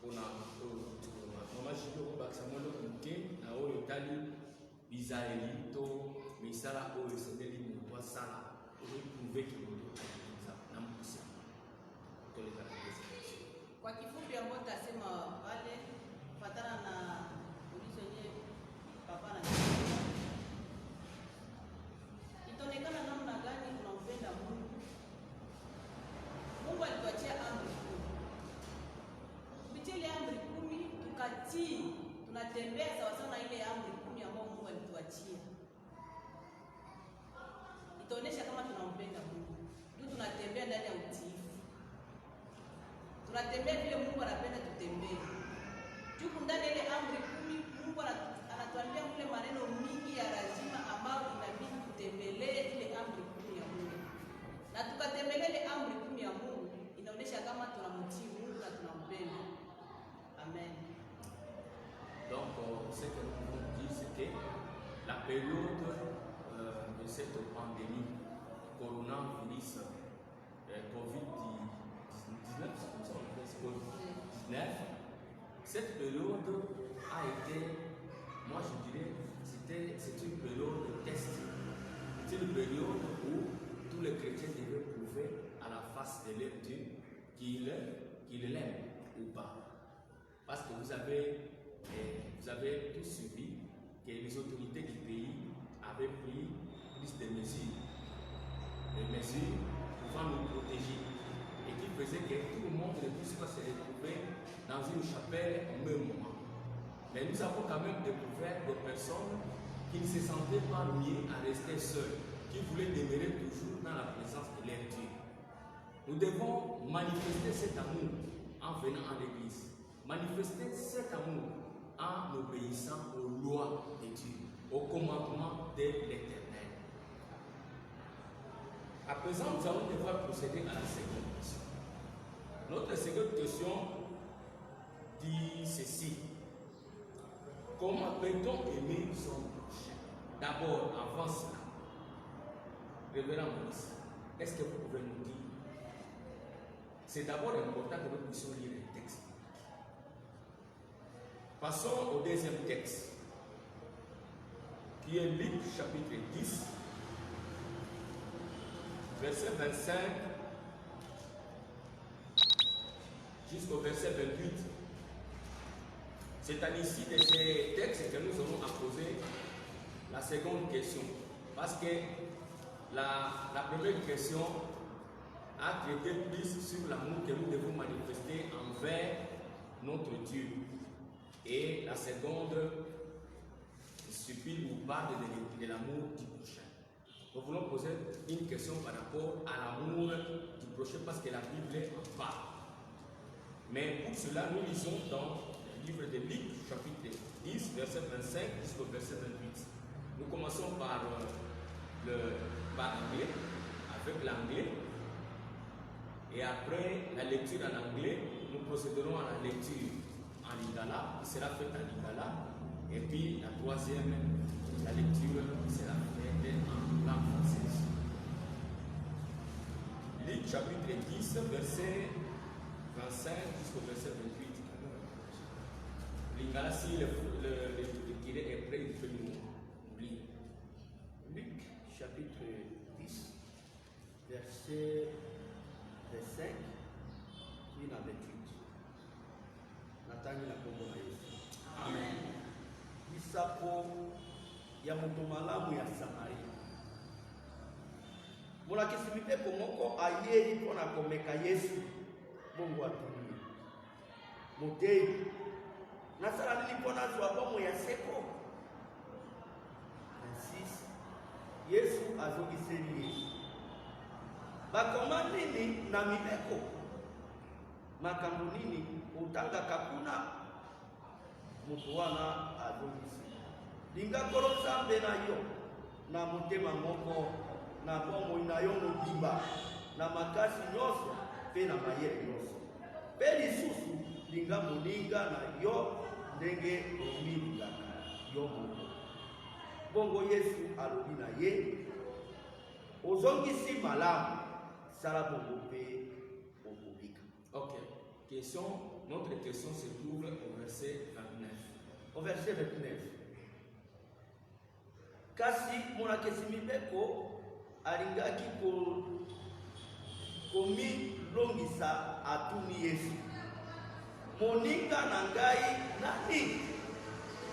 Mama Shiro Baksamolo Mke na oyo tali Israeli to misala oyo sedeli mutwa sana oyo prouver que Mungu anaweza na mkusa. Toleka na pesa. Kwa kifupi ambao tasema wale fatana na ulizo yenyewe papa na itaonekana namna gani tunampenda Mungu. Mungu alituachia amri 10. Kupitia ile amri 10 tukatii, tunatembea sawa sawa na ile amri 10 ambayo Mungu alituachia. Itaonesha kama tunampenda Mungu. Ndio tunatembea ndani ya utiifu. Tunatembea vile Mungu anapenda tutembee. Juku ndani ile amri 10 Mungu anatuambia mle maneno mingi ya lazima ambayo inabidi tutembelee ile amri 10 ya Mungu. Na tukatembelee ile amri 10 ya Mungu, inaonyesha kama tunamtii Mungu na tunampenda. Amen. Donc, ce que nous pouvons dire, c'est que la période de cette pandémie, coronavirus, COVID-19, COVID-19, cette période a été, moi je dirais, c'est une période de test. C'est une période où tous les chrétiens devaient prouver à la face de leur Dieu qu'ils l'aiment ou pas. Parce que vous avez tous suivi que les autorités du pays avaient pris plus de mesures. Des mesures pouvant nous protéger et qui faisaient que tout le monde ne puisse pas se retrouver dans une chapelle au même moment. Mais nous avons quand même découvert des personnes qui ne se sentaient pas mieux à rester seules, qui voulaient demeurer toujours dans la présence de leur Dieu. Nous devons manifester cet amour en venant à l'église. Manifester cet amour en obéissant aux lois de Dieu, aux commandements de l'Éternel. À présent, nous allons devoir procéder à la seconde question. Notre seconde question dit ceci. Comment peut-on aimer son prochain? D'abord, avant cela, Révérend Maurice, est-ce que vous pouvez nous dire? C'est d'abord important que nous puissions lire le texte. Passons au deuxième texte, qui est Luc chapitre 10, verset 25 jusqu'au verset 28. C'est à l'issue de ces textes que nous allons poser la seconde question. Parce que la première question a traité plus sur l'amour que nous devons manifester envers notre Dieu. Et la seconde supplie ou parle de l'amour du prochain. Nous voulons poser une question par rapport à l'amour du prochain parce que la Bible en parle. Mais pour cela, nous lisons dans le livre de Luc, chapitre 10, verset 25 jusqu'au verset 28. Nous commençons par l'anglais, avec l'anglais. Et après la lecture en anglais, nous procéderons à la lecture en lingala, qui sera faite en lingala. Et puis la troisième, la lecture sera faite en langue française. Luc chapitre 10, verset 25 jusqu'au verset 28. Lingala, si le tiré est prêt, il peut nous lire. Luc chapitre 10, verset 25, qui est dans 28. Natani na kombo na Yesu. Amen. Bisapo ya moto malamu ya Samaria. molakisi mibeko moko ayeli mpona komeka Yesu bongo atuni motei nasala nini mpo nazwa bomo ya seko. 26 Yesu azongiseli ye bakoma nini na mibeko makambo nini otangaka kuna. Moto wana azongisi linga kolo Nzambe na yo na motema moko na bomoi na yo mobimba na makasi nyonso mpe na mayele nyonso mpe lisusu linga moninga na yo ndenge omilingaka yo moko. Bongo Yesu alobi na ye ozongisi malamu sala bongo mpe okobika. Ok. Notre question se trouve au verset 29. Au verset 29. Kasi molakisi mibeko alingaki komilongisa atuni Yesu, moninga na ngai nani?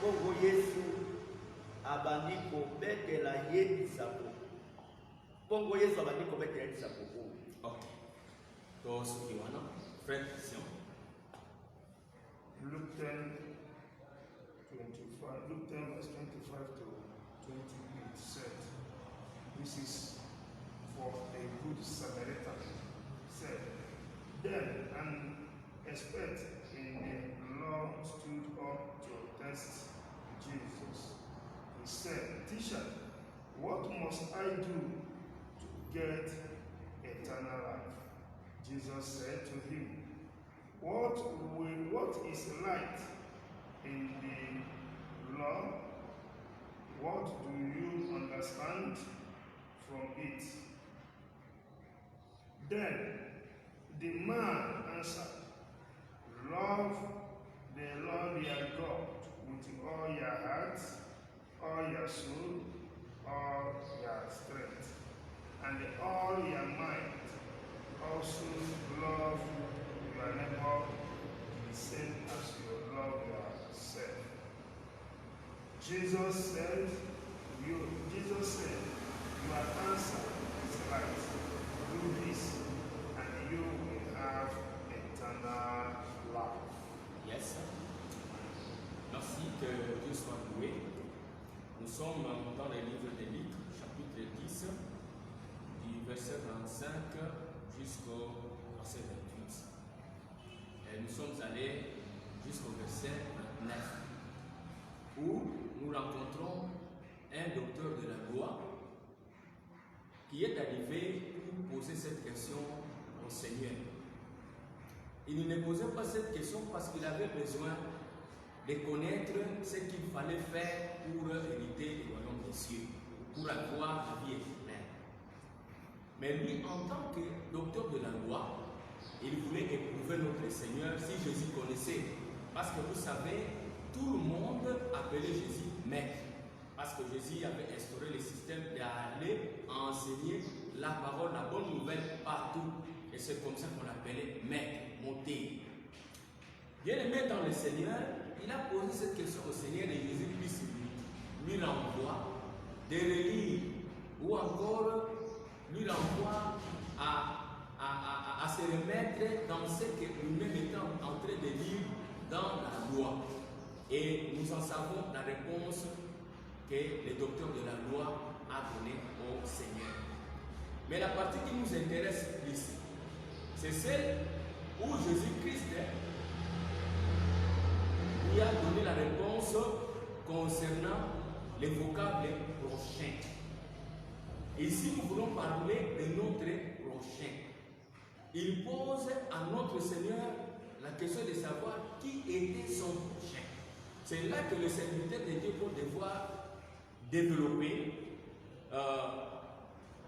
Bongo Yesu abandi kobetela ye lisapo. Bongo Yesu abandi kobetela ye lisapo. Ok. Donc, ce qui est là, frère Christian. Luke 10, 25, Luke 10 verse 25 to 28 said, this is for a good Samaritan. Said, then an expert in the law stood up to test Jesus. He said, Teacher, what must I do to get eternal life? Jesus said to him, what is right in the law? What do you understand from it? Then the man answered, love the Lord your God with all your heart, all your soul, all your strength, and all your mind. Also love your neighbor the same as you love yourself. Jesus said, your answer is right. Do this, and you will have eternal life. Yes. Merci, que Dieu soit loué. Nous sommes dans le livre des Luc, chapitre 10, du verset 25 jusqu'au verset 28. Et nous sommes allés jusqu'au verset 29, où nous rencontrons un docteur de la loi qui est arrivé pour poser cette question au Seigneur. Il ne posait pas cette question parce qu'il avait besoin de connaître ce qu'il fallait faire pour hériter le royaume des cieux, pour avoir la vie éternelle. Mais lui, en tant que docteur de la loi, il voulait éprouver notre Seigneur si Jésus connaissait. Parce que vous savez, tout le monde appelait Jésus maître. Parce que Jésus avait instauré le système d'aller enseigner la parole, la bonne nouvelle partout. Et c'est comme ça qu'on l'appelait maître, monté. Bien aimé dans le Seigneur, il a posé cette question au Seigneur et Jésus puisse lui renvoie de relire ou encore lui renvoie à se remettre dans ce que lui-même est en train de lire dans la loi. Et nous en savons la réponse que le docteur de la loi a donnée au Seigneur. Mais la partie qui nous intéresse ici, c'est celle où Jésus-Christ lui a donné la réponse concernant les vocables prochains. Ici, nous voulons parler de notre prochain. Il pose à notre Seigneur la question de savoir qui était son prochain. C'est là que le serviteur de Dieu va devoir développer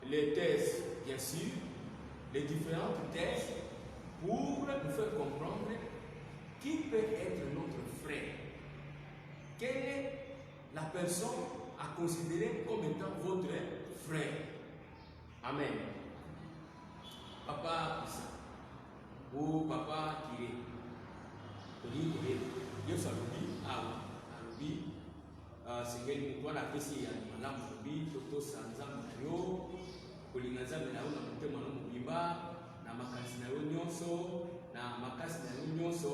les thèses, bien sûr, les différentes thèses pour nous faire comprendre qui peut être notre frère. Quelle est la personne à considérer comme étant votre frère? Amen. Papa Issa ou Papa Kiré. Dieu s'allume à l'oubli. C'est que nous avons la question à l'oubli, Toto Sanza Mario, kolinga nzambe na yo na motema no mobimba na makasi na yo nyonso na makasi na yo nyonso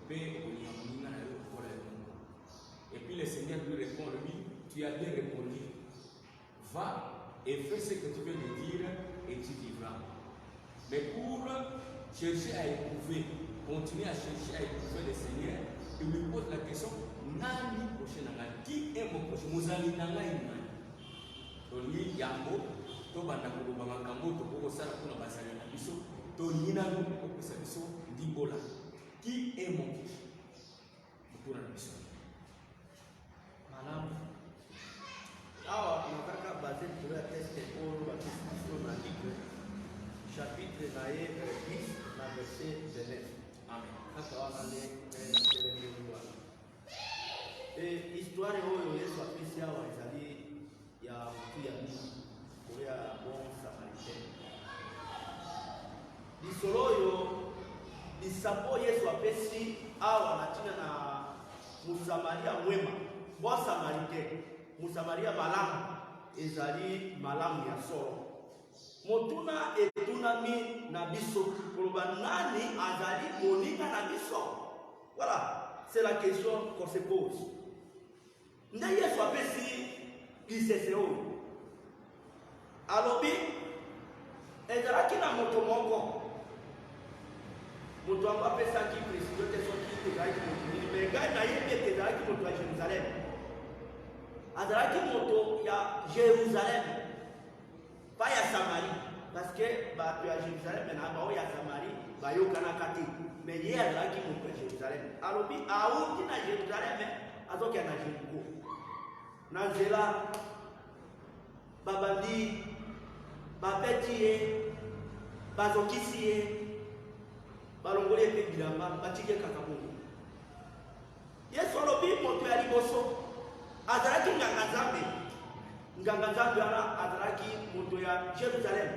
mpe okolinga moninga na yo lokola yo moko. Et puis le Seigneur lui répond, lui, tu as bien répondu, va et fais ce que tu veux me dire et tu vivras. Mais pour chercher à éprouver, continuer à chercher à éprouver le Seigneur, il lui pose la question, nani prochain nanga, qui est mon prochain? Mozali nanga imani. Donc lui yambo, to banda ko banga kambo to ko sala ko na basali na biso, to nina no ko ko sa biso dibola. Qui est mon prochain? Pour la mission. Madame, awa nataka basé sur la teste pour la question na Luc chapitre 10 na verset 29. Amen. Hata wale histoire oyo Yesu apesi awa ezali ya mutu ya Mungu koya bon samaritain. Lisolo oyo lisapo Yesu apesi awa natina na Musamaria mwema. Bon samaritain, Musamaria malamu ezali malamu ya solo. Motuna etunami na biso koloba nani azali moninga na biso. Voilà, c'est la question qu'on se pose. Nde Yesu apesi lisese oyo alobi ezalaki na moto moko moto yango apesaki précision te soki ezalaki moto nini me ngai nayebi ete ezalaki moto ya Jérusalem, azalaki moto ya Jérusalem pas ya Samarie, parce que bato ya Jérusalem na bao ya Samarie bayokanaka te, mais ye azalaki moto ya Jérusalem. Alobi auti na Jérusalem azokia na Jeriko, na nzela babandi bapeti ye bazokisi ye balongoli epe bilamba batiki kaka bongo. Yesu alobi moto ya liboso azalaki nganga nzambe, nganga nzambe wana azalaki moto ya Jérusalem,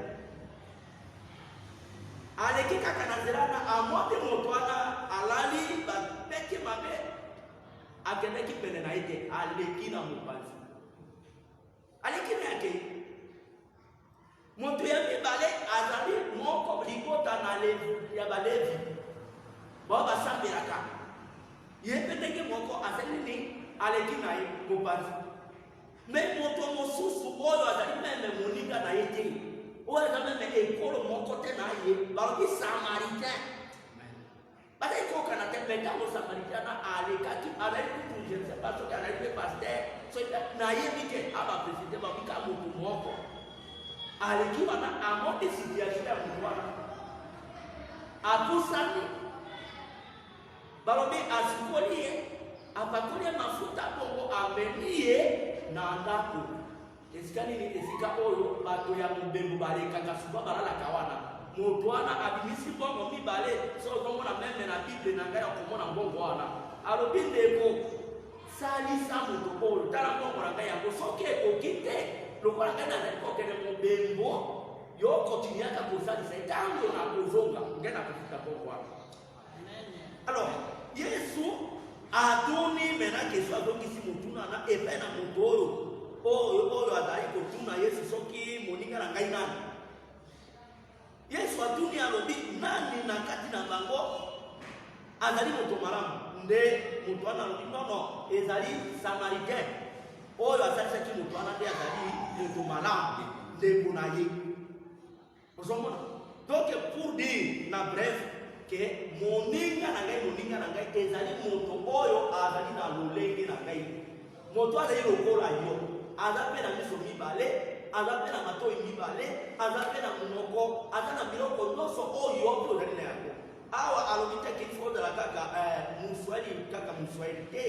aleki kaka na nzela na amote moto wana alali bapeke mabe akendeki pene na ye te, aleki na mopanzi, aleki na yake. Moto ya mibale azali moko libota na levi ya balevi bao basambelaka ye mpe ndenge moko azali nini aleki na ye mopanzi. Me moto mosusu oyo azali meme moninga na ye te, oyo azali meme ekolo moko te na ye balobi samaritain, bazali kokana te. Me ntango samaritain na alekaki azali kutu je ne sais pas soki azali mpe paster soki nayebi te abapreside babika moto moko aleki wana amonde situation ya moto wana apusani balobi asukoli ye apakoli ye mafuta bongo ameni ye na ndako. Esika nini? Esika oyo bato ya mobembo balekaka suba balalaka wana. Moto wana abimisi bongo mibale so ozomona meme na Bible na ngai ya komona bongo wana. Alobi ndeko salisa moto oyo tala bongo na ngai yango soki ekoki te lokola ngai nazali kokende mobembo yo kontinuaka kosalisa ntango na kozonga ngai na kofuta bongo wana. Alors Yesu atuni mena kesu azongisi motuna na epai na moto oyo azali kotuna Yesu soki moninga na ngai nani. Yesu atuni alobi nani na kati na bango azali moto malamu. Nde moto wana alobi nono ezali samaritain oyo asalisaki moto wana nde azali moto malamu ndembo na ye. Ozomona donc pour dire na bref que moninga na ngai ezali moto oyo azali na lolenge na ngai. Moto azali lokola yo, aza mpe na miso mibale, aza mpe na matoi mibale, aza mpe na monoko, aza na biloko nyonso oyo mpe ozali na yango. Awa alobi te qu'il faut ozala kaka moswahili te.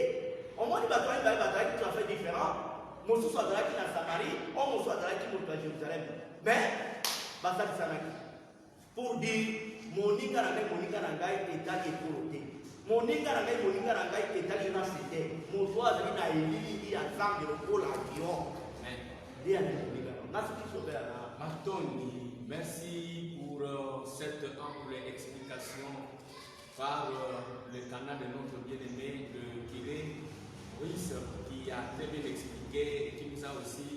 Omoni bato wana mibale bazalaki tout à fait différent. Mosusu azalaki na Samarie, o mosusu azalaki moto ya Jérusalem, mais basalisanaki pour dire moninga na ngai etali ekolo te, moninga na ngai etali nasi te. Moto azali na elili ya Nzambe lokola yo nde azali moninga nasi kisobela na Martoni, merci pour cette ample explication par le canal de notre bien-aimé de Kiré Ruiz, qui a très bien expliqué et qui nous a aussi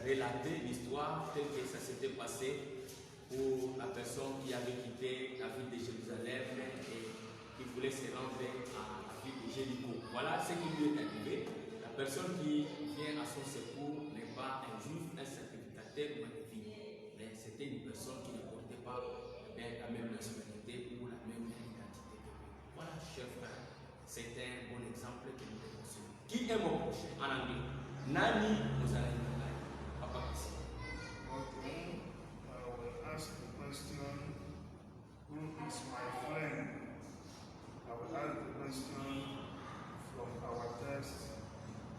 relater l'histoire telle que ça s'était passé pour la personne qui avait quitté la ville de Jérusalem et qui voulait se rendre à la ville de Jéricho. Voilà ce qui lui est arrivé. La personne qui vient à son secours n'est pas un juif, un sacrificateur ou un lévite, mais c'était une personne qui ne portait pas la même nationalité ou la même identité que lui. Voilà, chers frères, c'est un bon exemple que nous devons suivre. Qui est mon prochain en anglais? Nani nous a dit Papa Kassi. Okay, I will ask the question, who is my friend? I will ask the question from our text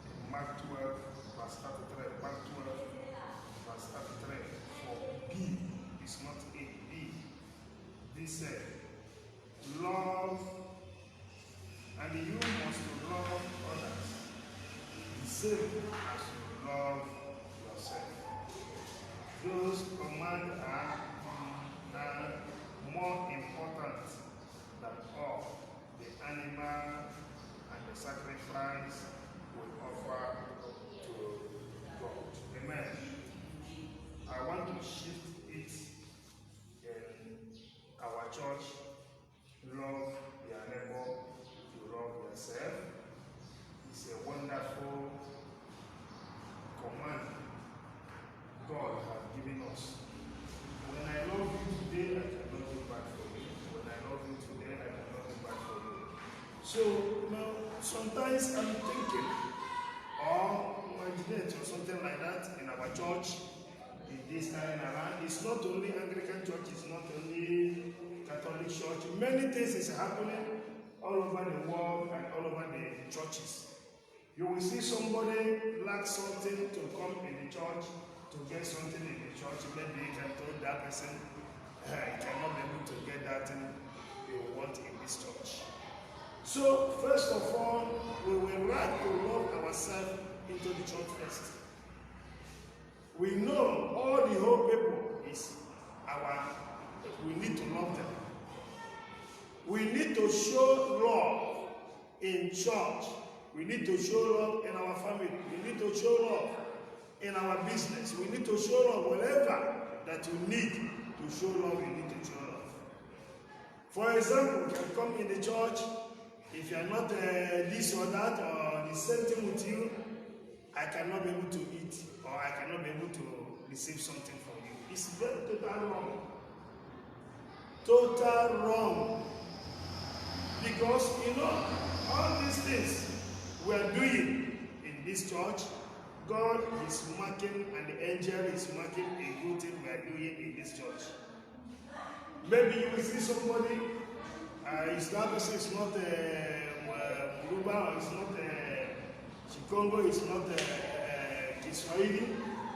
in Mark 12, verse 33. Mark 12, verse 33. For B is not A, B. This said, love, and you must love others the same as you love yourself. Those commands are more important than all the animal and the sacrifice we offer to God. Amen. I want to shift it in our church. Love your neighbor, you love yourself. It's a wonderful command God has given us. When I love you today, I can love you back for you. When I love you today, I can love you back for you. So now, sometimes I'm thinking, or imaginate or something like that in our church, in this time around. It's not only Anglican church, it's not only Catholic church. Many things is happening all over the world and all over the churches. You will see somebody lack something to come in the church, to get something in the church. Maybe you can tell that person, he cannot be able to get that thing you want in this church. So, first of all, we will like to love ourselves into the church first. We know all the whole people is we need to love them. We need to show love in church. We need to show love in our family. We need to show love in our business. We need to show love wherever that you need to show love, you need to show love. For example, you can come in the church, if you are not this or that, or the same thing with you, I cannot be able to eat, or I cannot be able to receive something from you. It's very total wrong. Total wrong. Because, all these things we are doing in this church, God is marking and the angel is marking a good thing we are doing in this church. Maybe you will see somebody, that person is not Yoruba, or it's not Chikongo, it's not Kiswahili,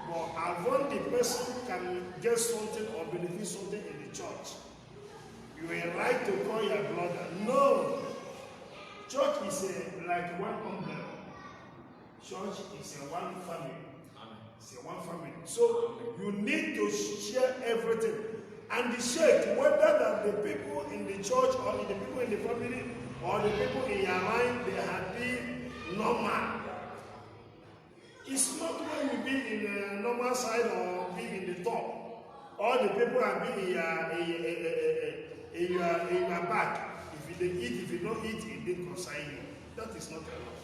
but avant the person can get something or benefit something in the church, you are right to call your brother. No! Church is like one umbrella. Church is a one family. It's a one family. So you need to share everything. And the shake, whether that the people in the church or the people in the family or the people in your mind, they have been normal. It's not when you be in the normal side or be in the top. All the people are being in your back. If you eat, if you don't eat, it didn't concern you. That is not a love.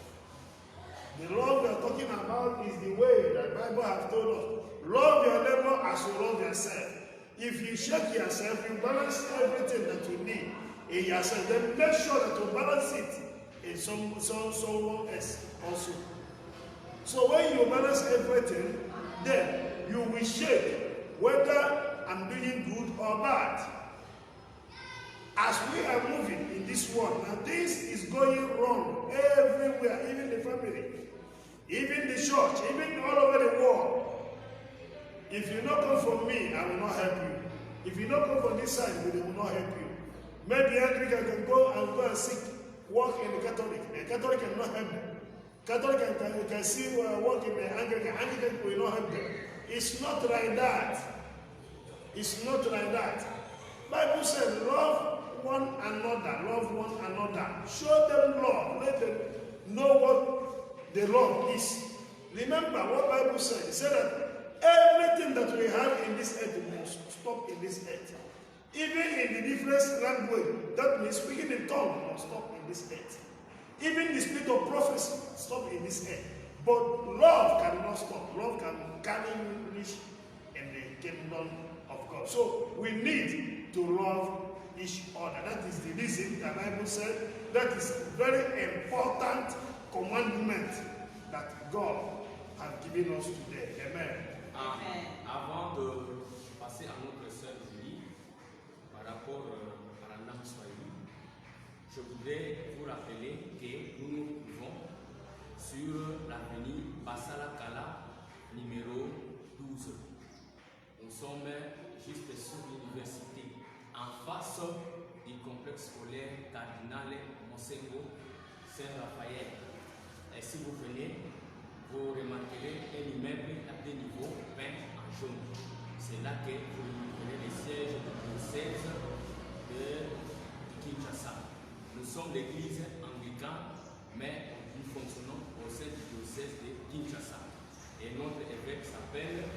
The love we are talking about is the way that the Bible has told us. Love your neighbor as you love yourself. If you shake yourself, you balance everything that you need in yourself. Then make sure that you balance it in someone else also. So when you balance everything, then you will shake whether I'm doing good or bad. As we are moving in this world, now this is going wrong everywhere, even the family, even the church, even all over the world. If you not come from me, I will not help you. If you not come from this side, we will not help you. Maybe Anglican can go and seek work in the Catholic. The Catholic cannot help them. Catholic can see work in the Anglican. Anglican will not help them. It's not like that. It's not like that. Bible says, love one another. Love one another. Show them love. Let them know what the love is. Remember what Bible said. It said that everything that we have in this earth must stop in this earth. Even in the different language, that means speaking in tongue must stop in this earth. Even the spirit of prophecy stop in this earth. But love cannot stop. Love can carry you reach in the kingdom of God. So we need to love each other. That is the reason the Bible said that is very important commandment that God has given us today. Amen. Avant de passer à notre sœur Julie, par rapport à la langue swahili, je voudrais vous rappeler que nous nous trouvons sur l'avenue Basala Kala numéro 12. Nous sommes juste sur l'université, en face du complexe scolaire Cardinal Monsengo Saint-Raphaël. Et si vous venez, vous remarquerez un immeuble à deux niveaux peint en jaune. C'est là que vous remarquerez le siège du diocèse de Kinshasa. Nous sommes l'église anglicane, mais nous fonctionnons au sein du diocèse de Kinshasa. Et notre évêque s'appelle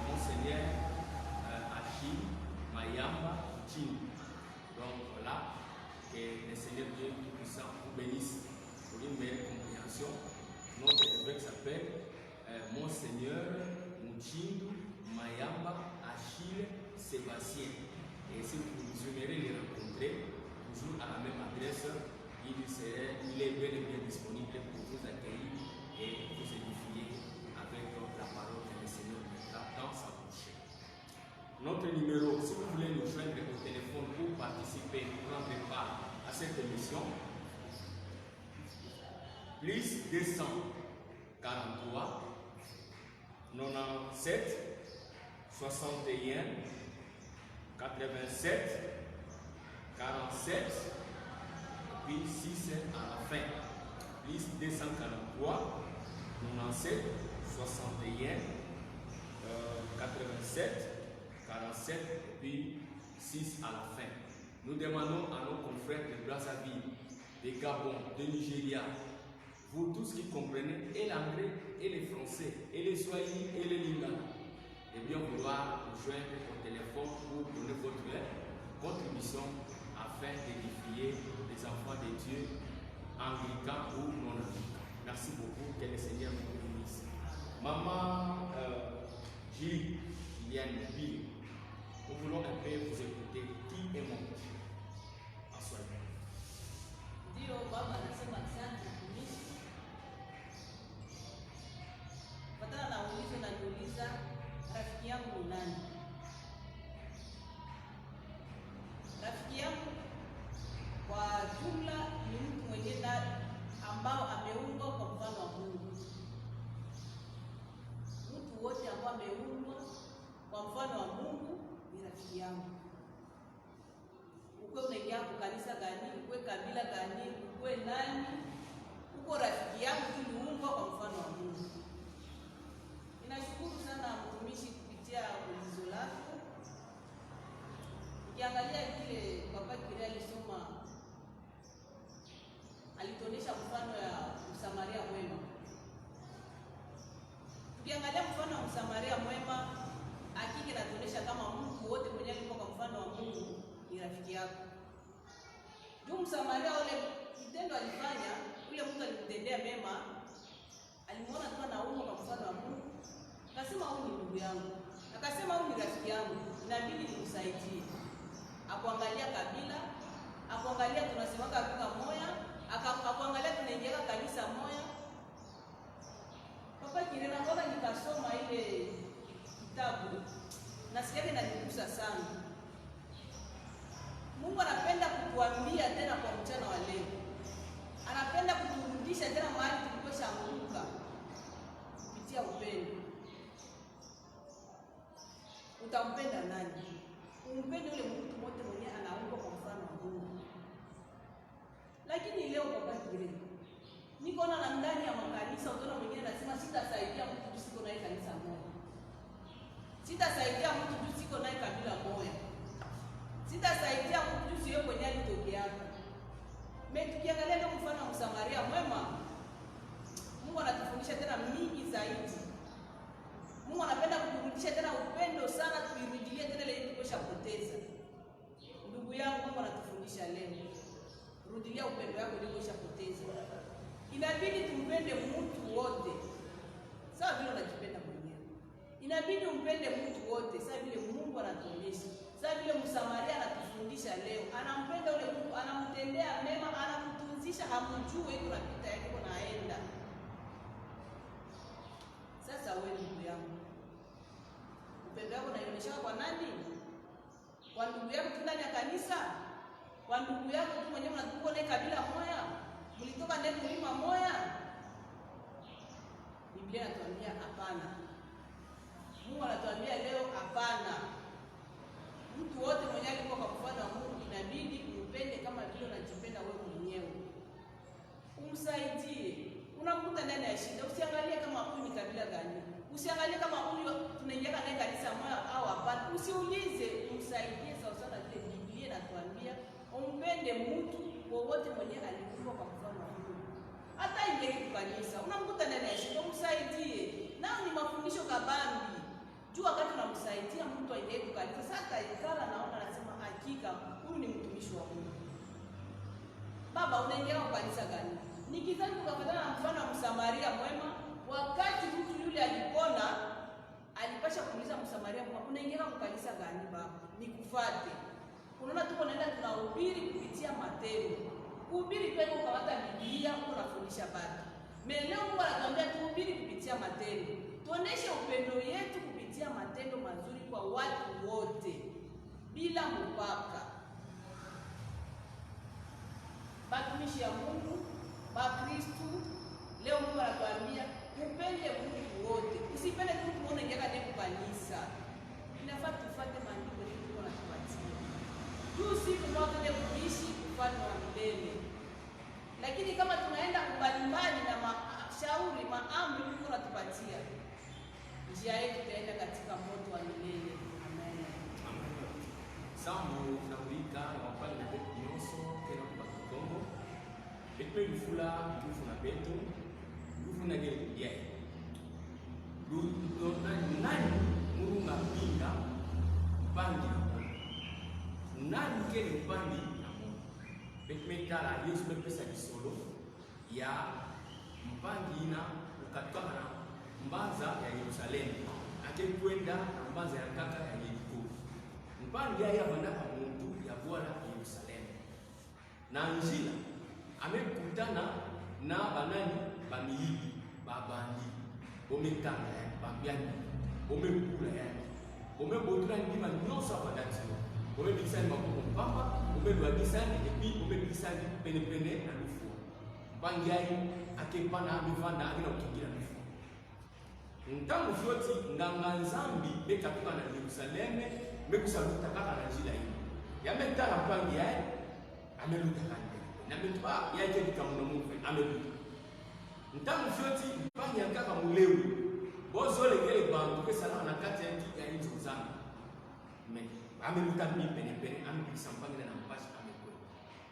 Monseigneur Achille Mayamba Chini. Donc voilà, que le Seigneur Dieu Tout-Puissant vous bénisse pour une meilleure compréhension. Notre évêque s'appelle Monseigneur Muchindu Mayamba Achille Sébastien. Et si vous aimerez les rencontrer, toujours à la même adresse, il est bel et bien disponible pour vous accueillir et vous édifier avec la parole que le Seigneur mettra dans sa bouche. Notre numéro, si vous voulez nous joindre au téléphone pour participer, prendre part à cette émission, plus 243 97 61 87 47 puis 6 à la fin. Plus 243 97 61 87 47 puis 6 à la fin. Nous demandons à nos confrères de Brazzaville, de Gabon, de Nigeria, vous tous qui comprenez et l'anglais et le français, et le swahili et le lingala, de bien vouloir nous joindre au téléphone pour donner votre contribution afin d'édifier les enfants de Dieu, anglicans ou non anglicans. Merci beaucoup, que le Seigneur nous bénisse. Maman Gilliane Bill, nous voulons un peu vous écouter. Qui est mon père en swahili? Ndio baba anasema asante mtumishi. Patana na ulizo na niuliza rafiki yangu ni nani? Rafiki yangu kwa jumla ni mtu mwenye ambao ameumbwa kwa mfano wa Mungu. Mtu wote ambao ameumbwa kwa mfano wa Mungu ni rafiki yangu. Ukwe unaingia kwa kanisa gani, ukwe kabila gani, ukwe nani, uko rafiki yangu tuliumbwa kwa mfano wa Mungu. Ninashukuru sana mtumishi kupitia ulizo lako. Ukiangalia vile Baba Kiria alisoma, alituonesha mfano ya Msamaria mwema. Tukiangalia mfano wa Msamaria mwema, hakika inatuonesha kama mtu wote mwenye alikuwa kwa mfano wa Mungu ni rafiki yako. Juu Msamaria ule kitendo alifanya, ule mtu alimtendea mema, alimuona tu anaumwa kwa mfano wa Mungu. Akasema huyu ni ndugu yangu. Akasema huyu ni rafiki yangu. Inabidi nimsaidie. Akuangalia kabila, akuangalia tunasemaka kuka moya, akuangalia tunaingia kanisa moya. Papa Kirena mbona nikasoma ile kitabu, nasikia inanigusa sana. Mungu anapenda kutuambia tena kwa mchana wa leo. Anapenda kuturudisha tena mahali tulikoshaanguka kupitia upendo. Utampenda nani? Umpende ule mtu mmoja mwenye anaumbwa kwa mfano wa Mungu. Lakini leo Baba Kirena, niko na ndani ya makanisa utaona mwingine anasema sitasaidia mtu tu siko naye kanisa moja. Sitasaidia mtu tu siko naye kabila moja. Sitasaidia mtu tu sio kwenye alitokea. Tukiangalia ndio mfano wa Msamaria mwema, Mungu anatufundisha tena mingi zaidi. Mungu anapenda kuturudisha kurudisha tena upendo sana, tuirudilie tena ile tuliposhapoteza. Ndugu yangu, Mungu anatufundisha leo, rudilia upendo wako uliposhapoteza. Inabidi tumpende mtu wote sawa vile unajipenda mwenyewe. Inabidi umpende mtu wote sawa vile Mungu anatuonyesha. Sawa vile Msamaria anatufundisha leo, anampenda ule mtu, anamtendea mema, anamtunzisha, hamjui yuko napita yake naenda. Sasa wewe ndugu yangu, upendo wako unaonyesha kwa nani? Kwa ndugu yako ndani ya kanisa? Kwa ndugu yako tu mwenyewe unatuko naye kabila moja? Mlitoka ndani mlima moja? Biblia inatuambia hapana. Mungu anatuambia leo hapana. Mtu wote mwenye alikuwa kwa mfano wa Mungu inabidi umpende kama vile unajipenda wewe mwenyewe. Umsaidie. Unamkuta ndani ya shida, usiangalie kama huyu ni kabila gani. Usiangalie kama huyu tunaingia naye kanisa moja au hapana. Usiulize, umsaidie sawa sawa vile Biblia inatuambia. Umpende mtu wowote mwenye alikuwa kwa mfano wa Mungu. Hata ingie kanisa, unamkuta ndani ya shida, umsaidie. Nao ni mafundisho kabambi. Jua wakati unamsaidia mtu aingie kanisa, sasa ikala naona anasema hakika huyu ni mtumishi wa Mungu. Baba, unaingia kwa kanisa gani? Nikizani tukafatana na mfano wa Msamaria mwema, wakati mtu yule alipona, alipasha kuuliza Msamaria mwema, unaingia kwa kanisa gani baba? Nikufuate. Unaona tuko naenda tunahubiri kupitia matendo. Kuhubiri pia ni kukamata Biblia, unafundisha bado. Leo Mungu anatuambia tuhubiri kupitia matendo. Tuoneshe upendo yetu kupitia matendo mazuri kwa watu wote bila mpaka. Batumishi ya Mungu, Bakristo, leo Mungu anatuambia upende mtu wote. Usipende tu mtu mmoja ngeka ndani kanisa. Inafaa tufuate maandiko yetu Mungu anatupatia. Tu siku moja kuishi ufalme wa milele. Lakini kama tunaenda mbalimbali na mashauri, maamri Mungu anatupatia, njia yetu itaenda katika moto wa milele. Amen. Amen. Sambo naulika na wapale na betu nyonso kena kwa Kongo. Ekwe lufula lufu na betu, lufu na gele yai. Nani murunga pinga mpangi na Mungu. Nani kene mpangi na Mungu. Ekwe kala Yesu pesa kisolo ya mpangi ina ukatoka na mbanza ya Yerusalemu. Ake kwenda na mbanza ya kaka ya Yeriko. Mpangi ya bandaka muntu ya Bwana Yerusalemu. Na njila amekutana na banani bamiyibi babandi bometanga ya bambiani bomekula yake bomebotura ndima nyonso abadatio bomebisani makoko mpamba bomebisani epi bomebisani penepene na lufu mpangi yayi akepana amivanda akina kukingira lufu ntango fyoti nganga nzambi bekatuka na Yerusaleme mekusaluta kaka na njila hii yametala mpangi yayi ameluta kande na mitwa yake bikamuno mufe ameluta ntango fyoti mpangi yakaka mulewu bozole kele bantu kesala na kati ya hizo zangu me ameluta mi penepene amebisa mpangi na mpashi amekwe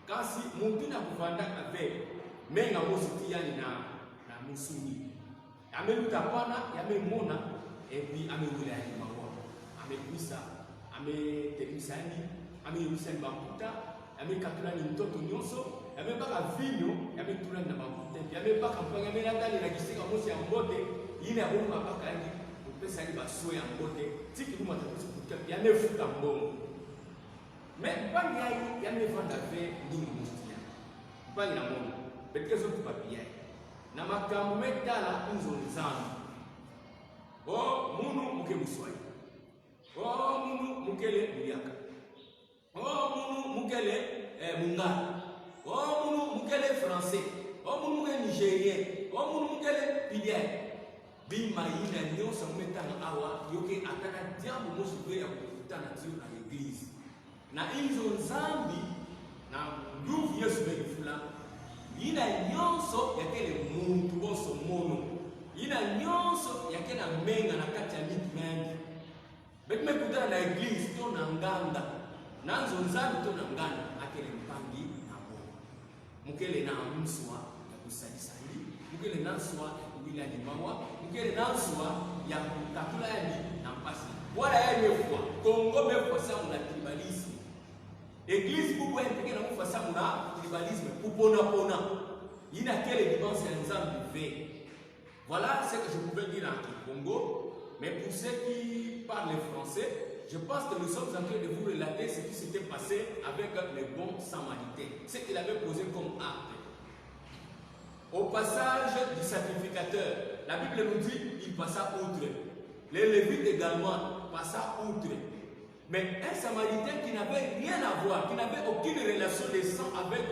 kasi muntu na kuvanda ave menga mositi yani na musuni ameluta pana yamemona epi amewila yani mawa amekuisa ametemisani ameyusani bakuta amekatula ni mtoto nyonso amebaka vinyo ametula na bakuta amebaka mpanga amelangani na kisika mosi ya mbote ile abonga baka yani upesa ni baso ya mbote tiki luma takusi kutia yamefuta mbongo mais mpangi yayi yamevanda ve ndingi mustia mpangi na Mungu betikezo tupapia na makambo metala inzo nzangu o munu muke muswai o munu mukele muyaka o munu mukele mungala o munu mukele français o munu mukele nigérien o munu mukele pilien bima yina nyonso metanga awa yoke ataka diambo mosupe ya kukutana tio na eglise na inzo nzambi na nguvu Yesu belifula yina nyonso yakele muntu bonso mono yina nyonso yakena menga na kati ya mitu mengi bekme kutana na eglise to na nganda nanzo nzambi to na nganda akele mpangi na Mungu mukele na mswa ya kusalisali mukele nanswa wila ni mawa mukele nanswa ya kukatula yani na mpasi wala ya mefwa Congo mefwa sa muna tribalisme église pour intégrer na mufasa muna tribalisme pona il a quelle dimension c'est un exemple. Voilà ce que je pouvais dire en Congo, mais pour ceux qui parlent français, je pense que nous sommes en train de vous relater ce qui s'était passé avec les bons samaritains, ce qu'il avait posé comme acte. Au passage du sacrificateur, la Bible nous dit qu'il passa outre. Les Lévites également passaient outre. Mais un Samaritain qui n'avait rien à voir, qui n'avait aucune relation de sang avec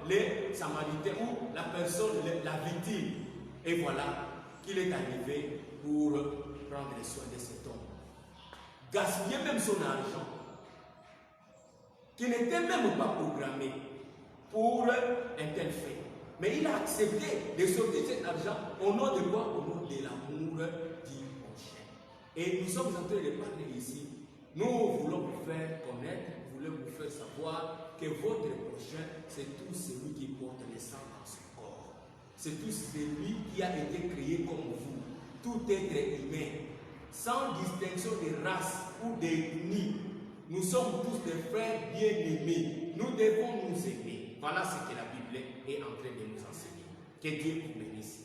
les Samaritains ou la personne, la victime. Et voilà qu'il est arrivé pour prendre soin de cet homme. Gaspiller même son argent, qui n'était même pas programmé pour un tel fait. Mais il a accepté de sortir cet argent au nom de quoi? Au nom de l'amour du prochain. Et nous sommes en train de parler ici. Nous voulons vous faire connaître, nous voulons vous faire savoir que votre prochain, c'est tout celui qui porte le sang dans son corps. C'est tout celui qui a été créé comme vous, tout être humain, sans distinction de race ou d'ethnie. Nous sommes tous des frères bien-aimés. Nous devons nous aimer. Voilà ce que la Bible est en train de nous enseigner. Que Dieu vous bénisse.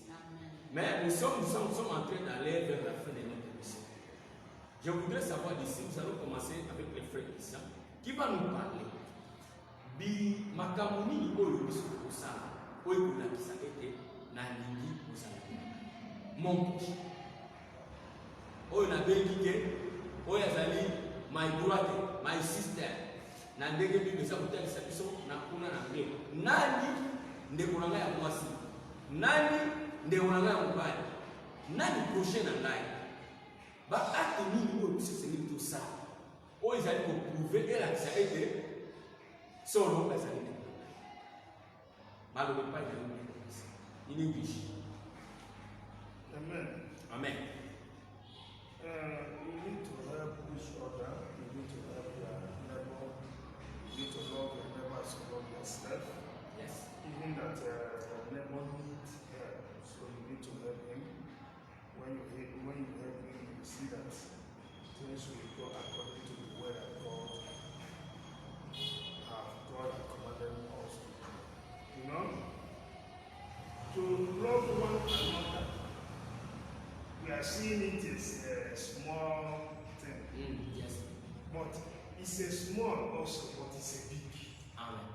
Mais nous sommes en train d'aller vers la fin de notre émission. Je voudrais savoir d'ici, nous allons commencer avec les frères Christian, qui va nous parler. Bi makamuni oyo biso kosala oyo kolakisa ete na lingi kosala mon proche oyo nabengi ke oyo azali my brother, my sister na ndenge bible eza kotalisa biso na kuna na nge nani ndeko na ngai ya mwasi, nani ndeko na ngai ya mobali, nani proche na ngai baacte nini oyo biso esengeli tosala oyo ezali koprouve elakisa ete solo ezali te maloba epai na yo in English. Amen. Amen. You need to help each other. You need to help your neighbor. You need to love your neighbor as you love yourself. Yes. Even that your neighbor needs help, so you need to help him. When you help him, you see that things will go according to the word of God. God has commanded us. You know, to love one another. We are seeing it as a small thing. Yes. But it's a small also, but it's a big. Amen.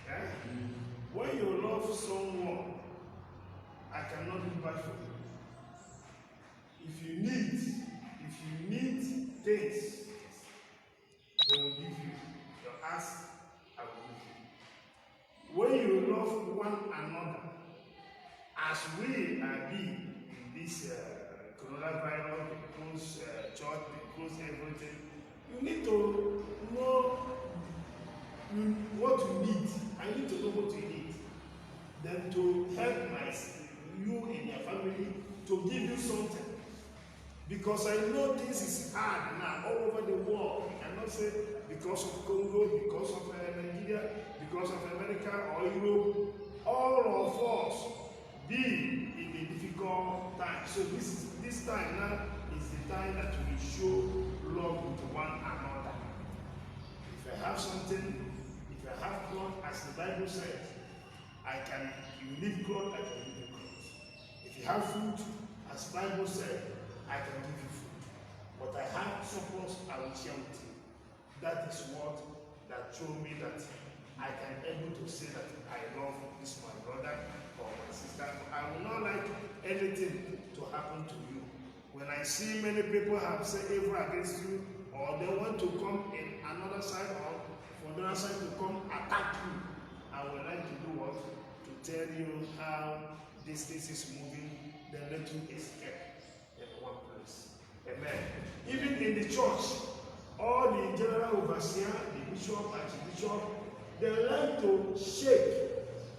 Yeah? When you love someone, I cannot do bad for you. If you need things, they will give you. You ask, I will give you. When you love one another, as we are being in this coronavirus, because church, because everything, you need to know what you need. I need to know what you need. Then to help you and your family to give you something. Because I know this is hard now all over the world. I cannot say because of Congo, because of Nigeria, because of America or Europe. All of us be in a difficult time. So this time now is the time that we show love to one another. If I have something, if I have cloth, as the Bible says, you need cloth, I can give you cloth. If you have food, as the Bible says, I can give you food. But I have surplus, I will share with you. That is what that showed me that I can able to say that I love this my brother or my sister. I will not like anything to happen to you. When I see many people have said evil against you, or they want to come in another side or for the other side to come attack you, I would like to do what? To tell you how this is moving, then let you escape in one place. Amen. Even in the church, all the general overseer, the bishop, archbishop, they like to shake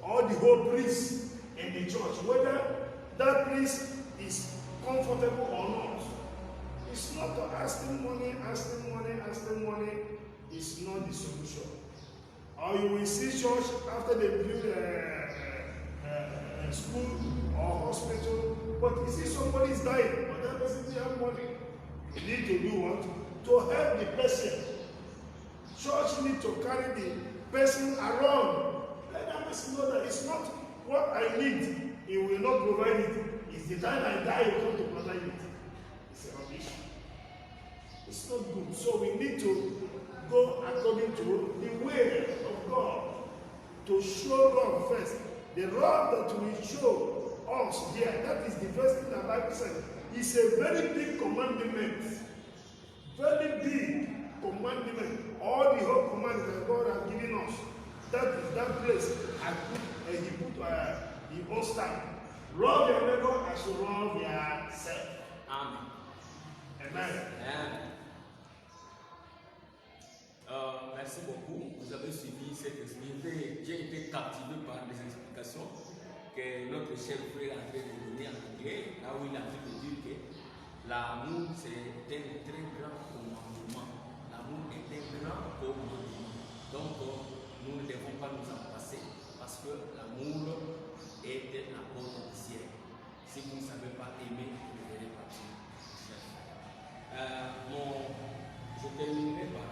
all the whole priest in the church, whether that priest is comfortable or not. It's not to ask them money is not the solution. Or you will see church after they build a school or hospital, but you see somebody is dying, but that person doesn't have money. You need to do what? To help the person. Church need to carry the person around. Let that person know that it's not what I need, he will not provide it. It's the time I die, he will come to provide it. It's a rubbish. It's not good. So we need to go according to the way of God. To show God first. The love that we show us here, that is the first thing the Bible says. It's a very big commandment. Very big commandment. All the whole command that God has given us. That is that place. He put the old stamp. Love your neighbor as you love yourself. Amen. Amen. Amen. Merci beaucoup. Vous avez suivi cette explication. J'ai été captivé par les explications que notre cher frère a fait donner en anglais, là où il a pu dire que l'amour c'est un très grand commandement. L'amour est un grand commandement. Donc nous ne devons pas nous en passer parce que l'amour est la porte du ciel. Si vous ne savez pas aimer, vous verrez partir. Je terminerai par.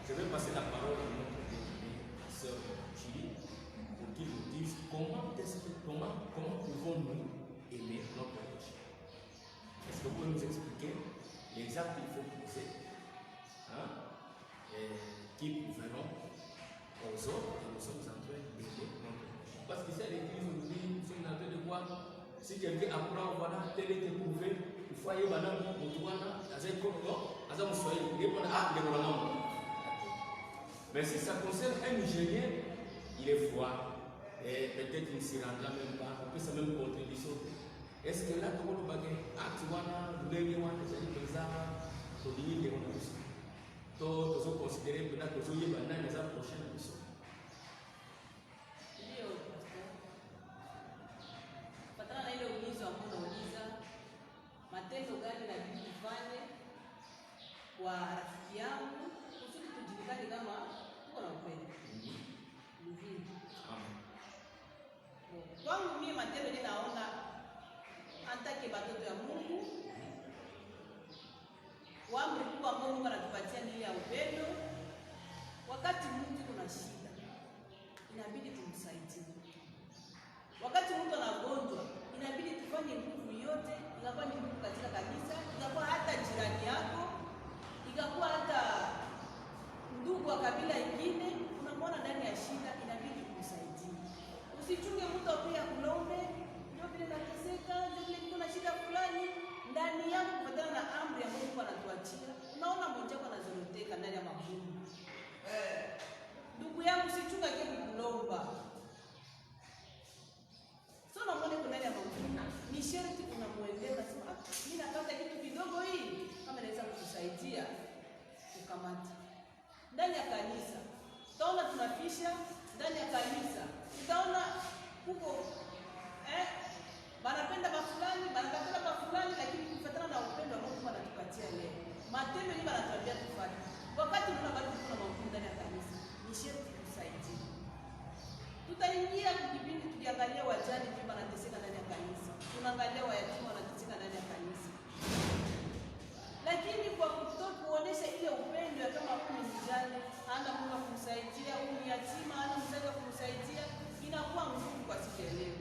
Je vais passer la parole à notre sœur Chili pour qu'il nous dise comment pouvons-nous aimer notre prochain. Est-ce que vous pouvez nous expliquer les actes qu'il faut poser, qui pouvons aux autres et nous sommes en train d'aimer notre prochain. Parce que c'est l'église aujourd'hui, nous sommes en train de voir si quelqu'un apprend, voilà, tel est éprouvé, il faut aller dans le monde, mais si ça concerne un ingénieur, il est froid, et peut-être il ne s'y rendra même pas, on peut sa même contribution. Est-ce que là, comment nous baguer? Ah, tu vois, nous devons aller à pour dire que nous avons considéré que nous avons la prochaine mission. Patana ile ulizo ambao unauliza matendo gani na vitu vifanye kwa rafiki yangu kusudi tujulikane kama tuko na upendo. Kwangu mimi matendo ninaona antake batoto ya Mungu waamri kubwa ambao Mungu anatupatia ni ile ya upendo. Wakati mtu kuna shida inabidi tumsaidie. Wakati mtu anagonjwa inabidi tufanye nguvu yote, inakuwa ni nguvu katika kanisa, inakuwa hata jirani yako, ikakuwa hata ndugu wa kabila ingine, unamwona ndani ya shida, inabidi kumsaidia. Usichunge mtu pia kulombe, ndio vile nateseka, ndio vile niko na shida fulani, ndani yako kufuatana na amri ya Mungu anatuachia. Unaona mwenzako anazoroteka ndani ya magumu. Ndugu yangu usichunge kile kulomba. Sio na mwone ndani ya magumu. Ni sharti unamwendea nasema, mimi napata kitu kidogo hii, kama naweza kukusaidia ukamata. Ndani ya kanisa utaona tunafisha ndani ya kanisa, utaona huko banapenda mafulani, banapenda mafulani, lakini kufuatana na upendo ambao Mungu anatupatia leo, matendo ni banatuambia tufanye. Wakati unaona bado kuna mambo ndani ya kanisa, ni sharti kusaidia. Tutaingia kipindi tukiangalia wajane pia wanateseka ndani ya kanisa, tunaangalia wayatima wanateseka ndani ya kanisa, lakini kwa kuonesha ile upendo ya kama huyu mjane hana Mungu kumsaidia, huyu yatima hana msaada kumsaidia, inakuwa ngumu kwa siku ya leo.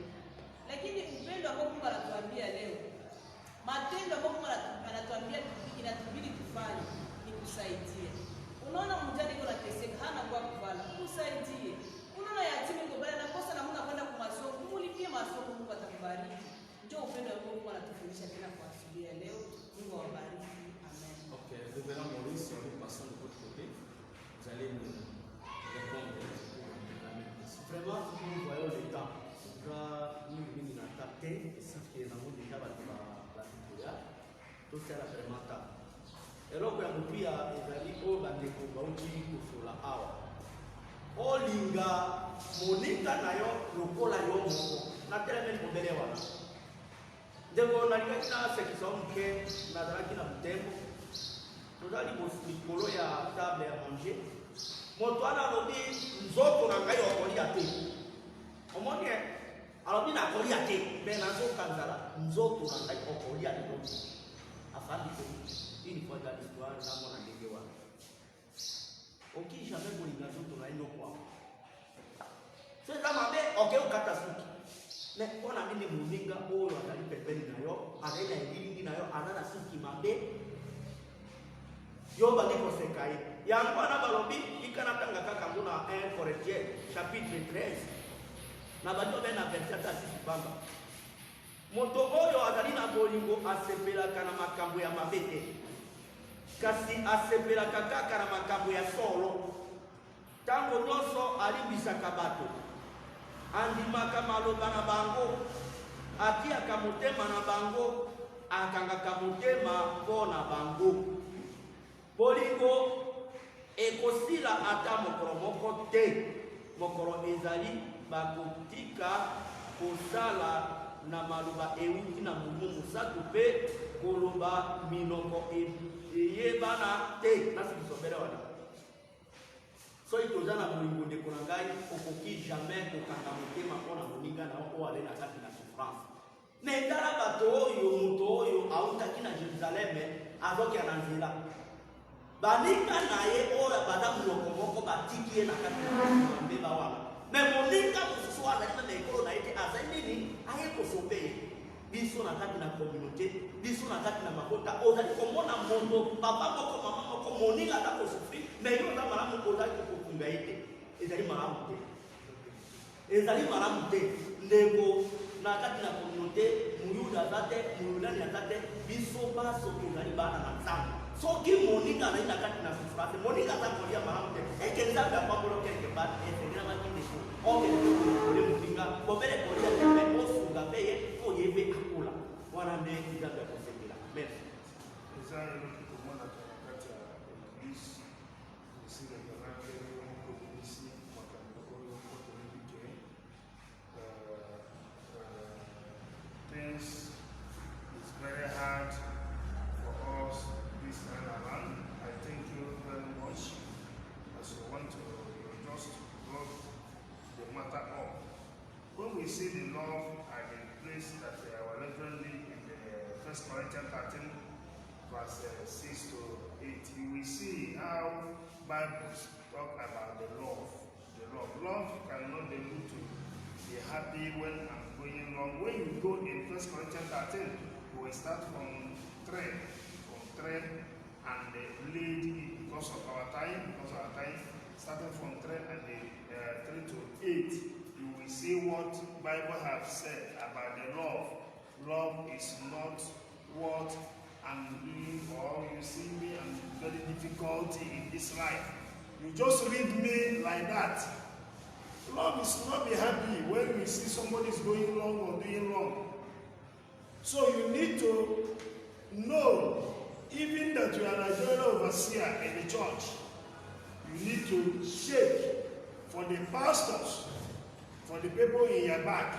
Lakini upendo ambao Mungu anatuambia leo, matendo ambayo Mungu anatuambia inatubidi tufanye ni kusaidia. Unaona mjane yuko anateseka, hana kwa kuvala, kusaidie. Unaona yatima yuko bado anakosa na Mungu anakwenda kwa masomo, kumlipie masomo, Mungu atakubariki. Ndio upendo ambao Mungu anatufundisha tena kwa asubuhi ya leo. Mungu awabariki. Amen. Ok, Révérend Maurice, nous passons de votre côté. Vous allez nous répondre à la même question. Vraiment, si nous voyons le temps, nous venons d'attaquer, et c'est ce que nous avons déjà la Biblia, tout ça est vraiment temps. Et là, quand nous prions, nous allons au bandeko, nous allons sur la awa. Olinga, monika na yo, lokola yo moko, na teleme mbele wana. Ndeko nalika na section mke, na dalaki na mtembo. Nous allons likolo ya table à manger. Moto ana lobi nzoto na ngai okolia te. Omoni Alors bina kolia te, mais nazo kanzala, nzoto na ngai okolia lelo. Afandi ko, une fois dans l'histoire, na mona ndenge wa. Oki jamais bolinga nzoto na ino kwa. C'est la mabe, ok okata suki. Mais on a mis les moninga oyo atali pepeli na yo, alela elingi na yo, anana suki mabe. Yo bandi kosekai. Yango na balobi ikana tanga kaka muna 1 Corinthiens chapitre 13. Na bandi obe na verset ta sisi bamba. Moto oyo azali na bolingo asepelaka na makambo ya mabe te. Kasi asepelaka kaka na makambo ya solo. Tango nyonso alibisaka bato. Andimaka maloba na bango, atiaka motema na bango, akangaka motema mpo na bango. Bolingo ekosila ata mokolo moko te. Mokolo ezali bakotika kosala na maloba euti na mumu musatu pe koloba minoko eyebana te. Nasi bisobele wana. Soki toza na bolingo ndeko na ngai okoki jamais kokanga motema mpona moninga na oyo ale na kati na souffrance. Me tala bato oyo moto oyo autaki na Jerusaleme azokya na nzela. Baninga na ye oyo baza moloko moko batiki ye na kati na mbeba wana. Me moninga mosusu azali na ekolo na ye te azali nini aye kosope ye. Biso na kati na communauté, biso na kati na makota ozali komona mondo papa moko mama moko moninga ata kosufri. Mais yo na malamu ozali kokunga ete ezali malamu te. Ezali malamu te. Ndeko na kati na communauté muyuda zate muyudani azate biso baso tozali bana na nzambe. Soki moninga na kati na souffrance moninga za kolia malamu te. Eke nzambe apambolo quelque part esengira makindeko. Oke kole moninga bobele kolia te osunga peye oyebe akula. Wana nde nzambe akosekela. Merci. Things is very hard for us this time around. I thank you very much as you want to just love the matter up. When we see the love and the place that our Reverend did in the 1 Corinthians 13 verse 6 to 8, you will see how Bibles talk about the love. The love. Love cannot be able to be happy when I'm going wrong. When you go in 1 Corinthians 13, we will start from 3 and lead it because of our time, starting from 3 and 3 to 8, you will see what Bible have said about the love. Love is not what I'm doing, or you see me and very difficulty in this life. You just read me like that. Love is not be happy when we see somebody is going wrong or doing wrong. So you need to know, even that you are a general overseer in the church, you need to shake for the pastors, for the people in your back,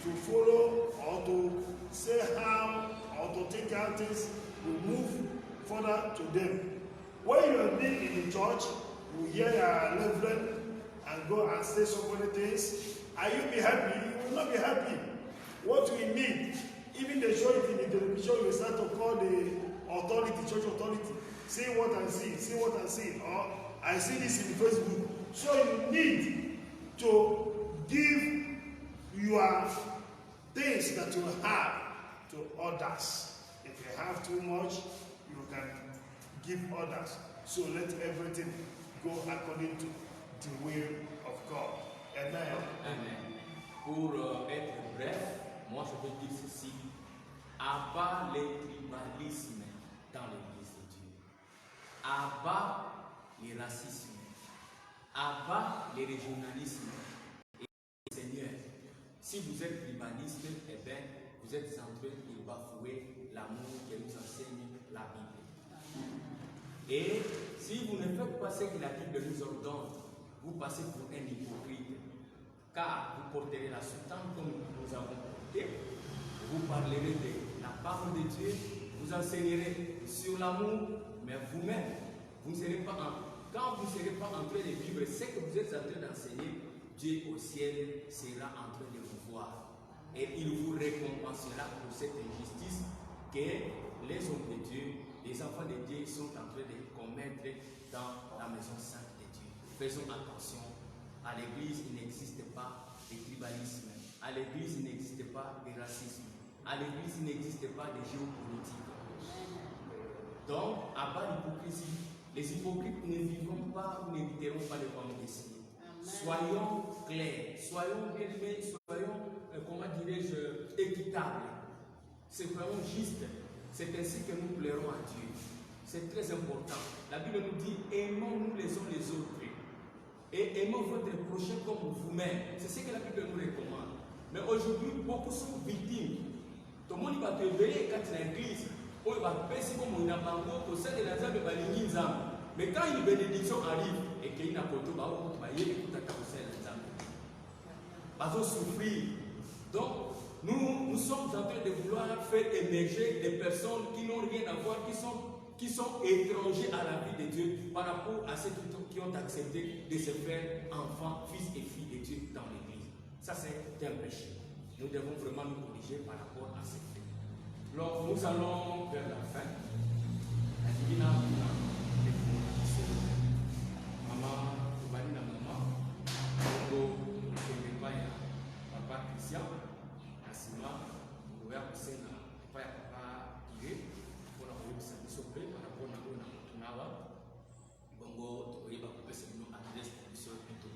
to follow or to say how or to take out things, to move further to them. When you are being in the church, you hear your reverend and go and say so many things. Are you be happy? You will not be happy. What we need, even they show it in the television, you start to call the authority, church authority, see what I see, or I see this in Facebook. So you need to give your things that you have to others. If you have too much, you can give others. So let everything go according to the will of God. Amen. Amen. Pour être bref, moi je veux dire ceci. Abat les tribalismes dans l'église de Dieu. Abat les racismes. Abat les régionalismes. Et Seigneur, si vous êtes tribaliste, eh bien, vous êtes en train de bafouer l'amour que nous enseigne la Bible. Et si vous ne faites pas ce que la Bible nous ordonne, vous passez pour un hypocrite, car vous porterez la soutane comme nous avons porté, vous parlerez de la parole de Dieu, vous enseignerez sur l'amour, mais vous-même, vous ne serez pas quand vous ne serez pas en train de vivre ce que vous êtes en train d'enseigner, Dieu au ciel sera en train de vous voir. victoire. Et il vous récompensera pour cette injustice que les hommes de Dieu, les enfants de Dieu sont en train de commettre dans la maison sainte de Dieu. Faisons attention. À l'église, il n'existe pas de tribalisme. À l'église, il n'existe pas de racisme. À l'église, il n'existe pas de géopolitique. Donc, à bas l'hypocrisie, les hypocrites ne vivront pas ou n'éviteront pas le royaume des cieux. Soyons clairs, soyons bien-aimés, soyons, comment dirais-je, équitables. Soyons justes. C'est ainsi que nous plairons à Dieu. C'est très important. La Bible nous dit, aimons-nous les uns les autres. Et aimons votre prochain comme vous-même. C'est ce que la Bible nous recommande. Mais aujourd'hui, beaucoup sont victimes. Tout le monde va te éveiller quand tu es dans l'église. On va passer comme on a bango au sein de la zone de Balingi Nzam. Mais quand une bénédiction arrive et qu'il y a une apôtre, on va y écouter ta conseil de Nzam. Pas de souffrir. Donc, nous sommes en train de vouloir faire émerger des personnes qui n'ont rien à voir, qui sont étrangers à la vie de Dieu par rapport à ceux qui ont accepté de se faire enfants, fils et filles de Dieu dans l'église. Ça, c'est un péché. Nous devons vraiment nous corriger par rapport à ces faits. Alors, nous allons vers la fin. La divine maman, Marina maman, papa Christian, Asima, nous avons passé papa Iré, pour la police à Bissopé, par rapport à Tunawa, Bongo, tu vas couper ce nom à l'adresse de mission et tout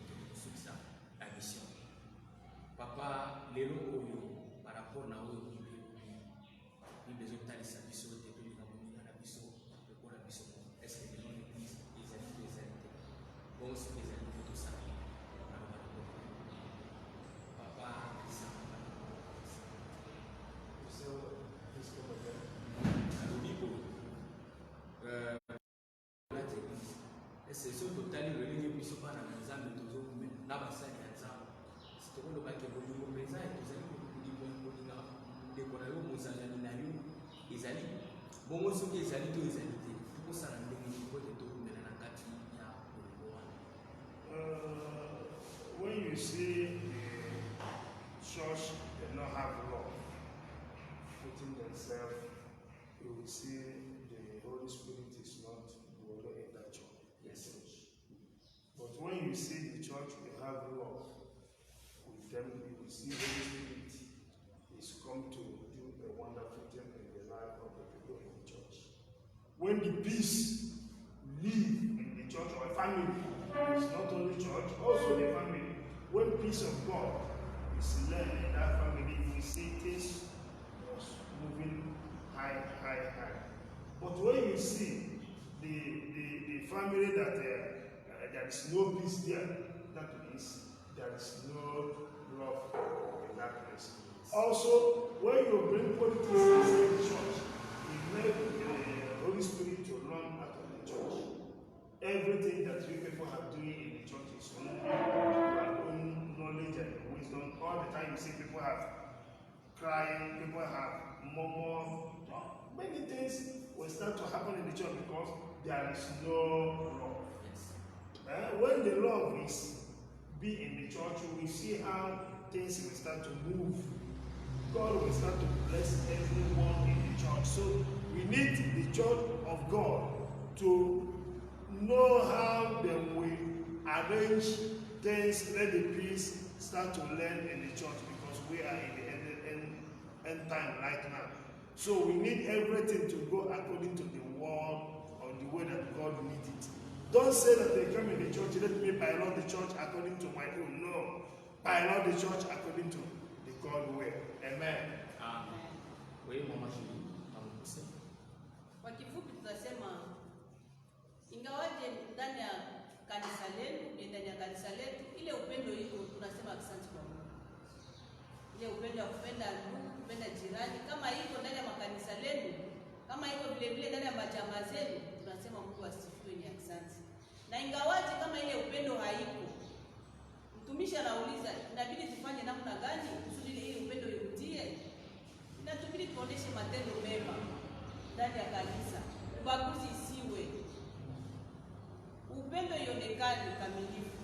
ça, la mission. Papa, les lots par rapport à nous, nous devons aller à Bissopé, nous devons aller à Bissopé, pour la mission. Est-ce que les gens de l'église, les amis, bon, c'est les amis de tout ça. Papa, c'est ce total le ligne qui se passe dans les âmes de tous les hommes. Là, ça y est, ça. C'est tout le monde qui est venu au présent et tous les hommes qui ont dit des coraux, nous allons aller, ils allaient. Bon, moi, ce qui est allé, tous les allaient. Pour ça, on a des niveaux de tout, mais on a quatre when you see the church does not have love within themselves, you will see the Holy Spirit is not dwelling in that church. Yes. But when you see the church will have love with them, you will see the Holy Spirit is come to do a wonderful thing in the life of the people in the church. When the peace live in the church or a family, it's not only church, also the family. When peace of God is led in that family, you see things moving high. But when you see the family that there is no peace there, that means there is no love in that place. Also, when you bring politics inside the church, it makes the Holy Spirit to run out of the church. Everything that you people are doing in the church is only your own knowledge and wisdom. All the time you see people have crying, people have murmur. Many things will start to happen in the church because there is no love. When the love is be in the church, we see how things will start to move. God will start to bless everyone in the church. So we need the church of God to know how they will arrange things, let the peace start to learn in the church because we are in the end time right now. So we need everything to go according to the word or the way that God needs it. Don't say that they come in the church, let me pilot the church according to my own. No. Pilot the church according to the God way. Amen. Amen. Oui, mama chérie, amkuse. Kwa kifupi tutasema ingawaje ndani ya kanisa letu, ile upendo iko, tunasema asante kwa Mungu. Ile upendo wa kupenda ndugu, kupenda jirani, kama iko ndani ya makanisa letu, kama iko vile vile ndani ya majamaa zetu, tunasema Mungu asifiwe, ni asante. Na ingawaje kama ile upendo haiko, mtumishi anauliza inabidi tufanye namna gani kusudi ile upendo irudie? Inatubidi tuoneshe matendo mema ndani ya kanisa, ubaguzi isiwe, upendo ionekane kamilifu,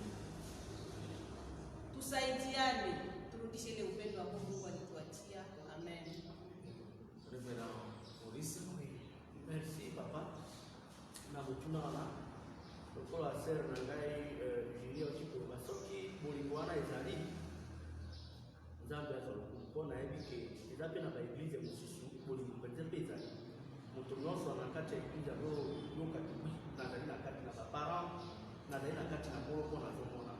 tusaidiane, turudishe ile upendo na motuna wana lokola sere na ngai Julie oti koloba soki bolingo wana ezali nzambe azwa lokumu mpo nayebi ke eza mpe na baeglize mosusu bolingo mpenza mpe ezali moto nyonso na kati ya eglize azoyoka kibi nazali na kati na baparent nazali na kati na bolo mpo nazomona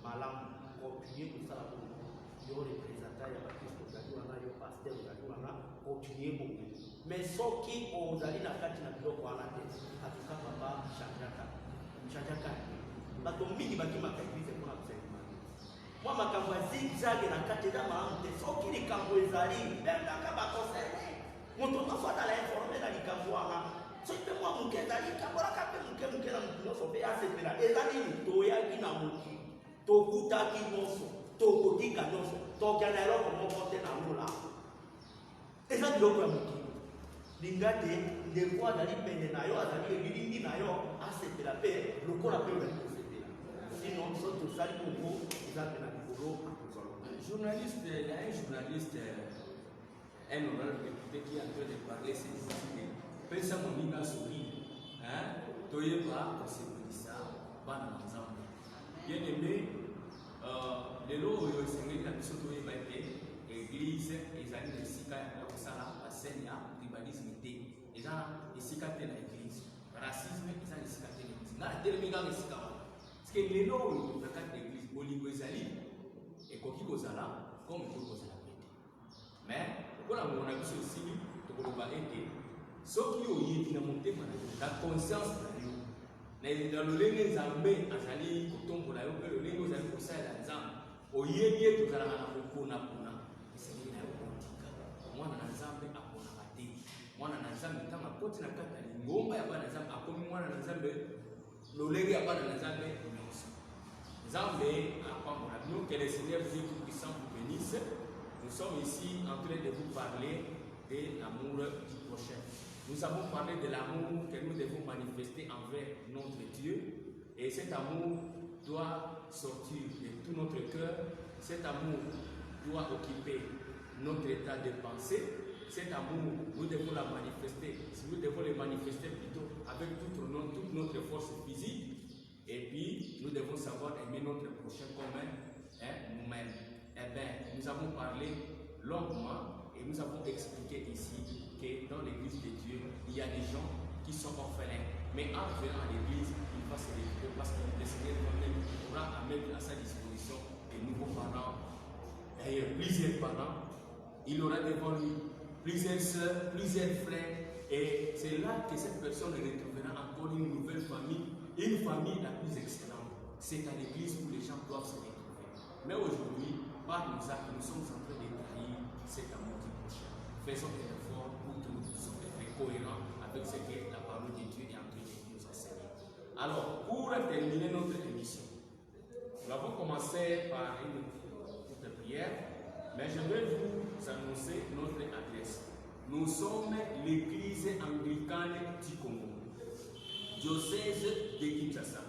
malamu continue kosala bongo yo representant ya bakristo ozali wana yo paster ozali wana continue bongo mais soki ozali na kati na biloko wana te atuka papa changeaka bato mingi bakimaka eglize mpona kosalima mwa makambo ya zigzage na kati eza malamu te soki likambo ezali bengaka bakonserne moto nyonso atala informe na likambo wana soki mpe mwa moke ezali kambolaka mpe moke na motu nyonso mpe asepela eza nini toyaki na mokili tokutaki nyonso tokotika nyonso tokya na eloko moko te na lola eza biloko ya mokili linga te ndeko azali pene na yo azali ebilingi na yo asepela mpe lokola mpe ozali kosepela sinon so tosali bongo eza mpe na likolo akozala journaliste, il y a un journaliste, un honorable député qui est en train de parler, c'est ici. Pensa mon ina souri, hein? Toyeba, c'est ça, pas dans l'ensemble. Bien aimé, les lots, c'est vrai que la mission Toyeba était église, les années de Sika, la Senya, tribalisme, et là, les Sika, l'église, racisme, ils ont les Sika, l'église. Là, il y a des Sika. Parce que les lots, dans la église, Boligo Zali, et Koki Gozala, comme il faut Gozala. Mais, pour la mon avis aussi, tu peux pas aider. Ce qui est monté, la conscience dans le lenge Zambé, Azali, Koton pour la Yoke, le lenge Zambé pour ça, au yébié, tout à l'heure, Kona Puna, c'est une politique. Moi, dans Zambé, à Kona Mate. Moi, dans Zambé, tant à côté de la Catane, Ngomba, à Banazam, à comme moi, dans Zambé, le lenge à Banazambé, Zambé, à quoi mon avis, que les Seigneurs Dieu Tout-Puissant vous bénissent. Nous sommes ici en train de vous parler de l'amour du prochain. Nous avons parlé de l'amour que nous devons manifester envers notre Dieu. Et cet amour doit sortir de tout notre cœur. Cet amour doit occuper notre état de pensée. Cet amour, nous devons la manifester. Nous devons le manifester plutôt avec toute notre force physique. Et puis, nous devons savoir aimer notre prochain comme nous-mêmes. Eh bien, nous avons parlé longuement et nous avons expliqué ici que dans l'église de Dieu, il y a des gens qui sont orphelins. Mais en venant à l'église, il va se réveiller parce que le Seigneur pourra mettre à sa disposition des nouveaux parents, plusieurs parents. Il aura devant lui plusieurs soeurs, plusieurs frères. Et c'est là que cette personne retrouvera encore une nouvelle famille, une famille la plus excellente. C'est à l'église où les gens doivent se retrouver. Mais aujourd'hui, par nos actes, nous sommes en train de trahir cet amour du prochain. Faisons un effort pour que nous puissions être cohérents avec ce que la parole de Dieu est en train de nous enseigner. Alors, pour terminer notre émission, nous avons commencé par une petite prière, mais je vais vous annoncer notre adresse. Nous sommes l'église anglicane du Congo, diocèse de Kinshasa.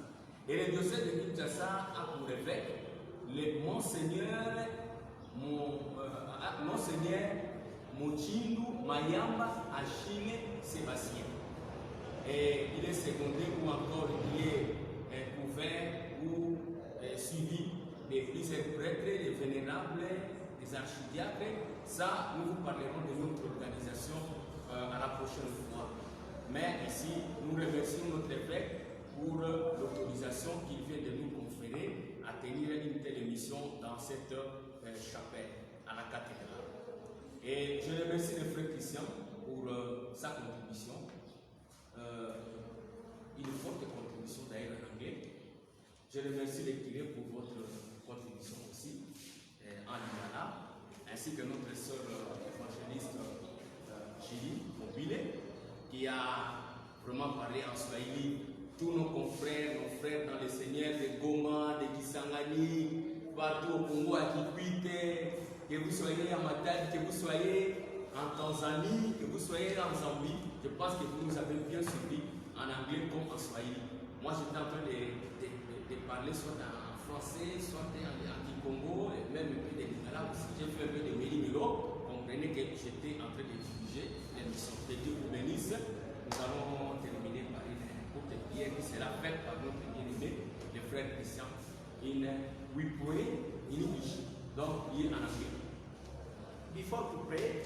Et le diocèse de Kinshasa a pour évêque le Monseigneur Mochindu Mayamba Achille Sébastien. Et il est secondé ou encore il est couvert ou suivi de plusieurs prêtres, des vénérables, des archidiacres. Ça, nous vous parlerons de notre organisation à la prochaine fois. Mais ici, nous remercions notre évêque pour l'autorisation qu'il vient de nous conférer à tenir une telle émission dans cette chapelle, à la cathédrale. Et je remercie le frère Christian pour sa contribution, une forte contribution d'ailleurs en anglais. Je remercie les curés pour votre contribution aussi en lingala, ainsi que notre sœur évangéliste Julie Mobile, qui a vraiment parlé en Swahili. Tous nos confrères, nos frères dans le Seigneur de Goma, de Kisangani, partout au Congo, à Kikwite, que vous soyez à Matadi, que vous soyez en Tanzanie, que vous soyez en Zambie, je pense que vous nous avez bien suivi en anglais comme en Swahili. Moi, j'étais en train de parler soit en français, soit en Kikongo, et même un peu de lingala aussi. J'ai fait un peu de Mélimilo. Comprenez que j'étais en train de diriger l'émission. Que Dieu vous bénisse. Nous allons terminer par une courte prière qui sera faite par notre bien-aimé, le frère Christian, in we pray in English, donc il est en anglais. Before to pray,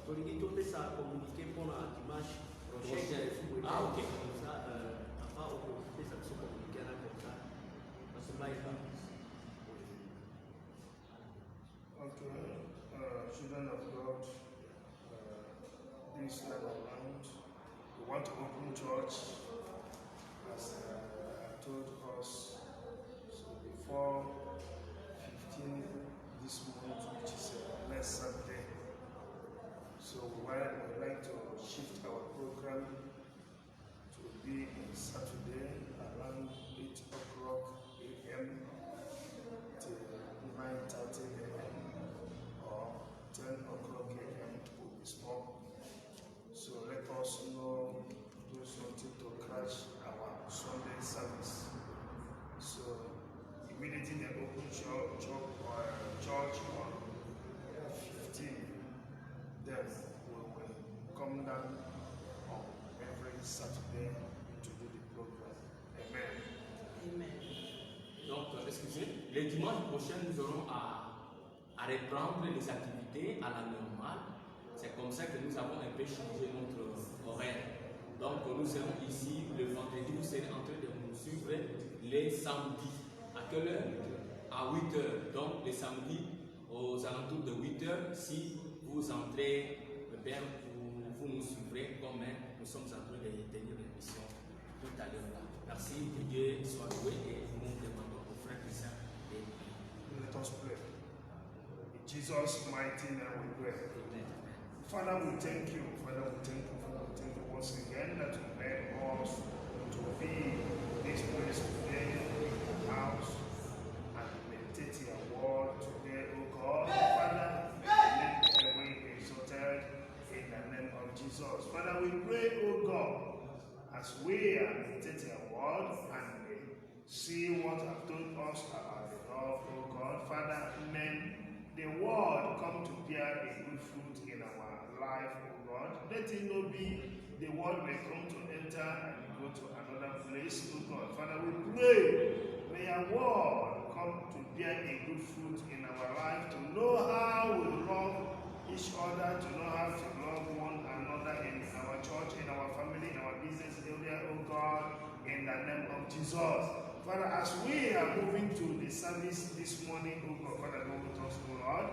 tolingi topesa communiqué mpona dimanche prochain. Ah, ok. Comme ça, avant okopesa biso communiqué na comme ça, basomayeba. Okay, children of God, this time around, we want to open church, as I told us, so before 15 this month, which is next Saturday. So we would like to shift our program to be on Saturday around 8 o'clock a.m. till 9:30 a.m. or 10 o'clock a.m. will be small. So let us know do something to catch our Sunday service. So immediately they open church on 15, then we will come down on every Saturday to do the program. Amen. Amen. Donc, excusez, le dimanche prochain, nous aurons à reprendre les activités à la normale. C'est comme ça que nous avons un peu changé notre horaire. Donc, nous serons ici le vendredi, vous serez en train de nous suivre les samedis. À quelle heure? À 8 heures. Donc, les samedis, aux alentours de 8 heures, si vous entrez, bien, vous nous suivrez comme nous sommes en train de tenir l'émission tout à l'heure là. Merci, que Dieu soit loué et nous demandons au frère Christian de prier. Let us pray. In Jesus' mighty name we pray. Amen. Father, we thank you. Father, we thank you. Father, we thank you once again that you made us to be in this place today, in the house, and meditate your word today, O God. Father, let every be exalted in the name of Jesus. Father, we pray, O God, as we are meditating your word and see what you have told us about the love, O God. Father, may the word come to bear a good fruit in our life, O God. Let it not be the word may come to enter and go to another place, O God. Father, we pray, may your word come to bear a good fruit in our life, to know how we love each other, to know how to love one another in our church, in our family, in our business area, O God, in the name of Jesus. Father, as we are moving to the service this morning, O God, Father, go with us, O Lord.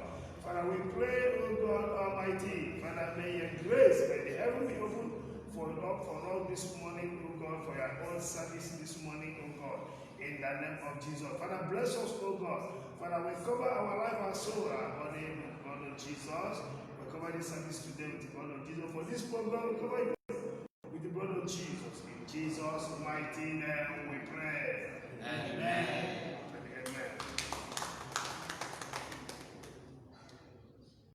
Father, we pray, O God Almighty, Father, may your grace, may the heaven be open for us this morning, O God, for your own service this morning, O God, in the name of Jesus. Father, bless us, O God. Father, we cover our life, our soul, our body with the blood of Jesus. We cover this service today with the blood of Jesus. For this program, we cover it with the blood of Jesus. In Jesus' mighty name we pray. Amen.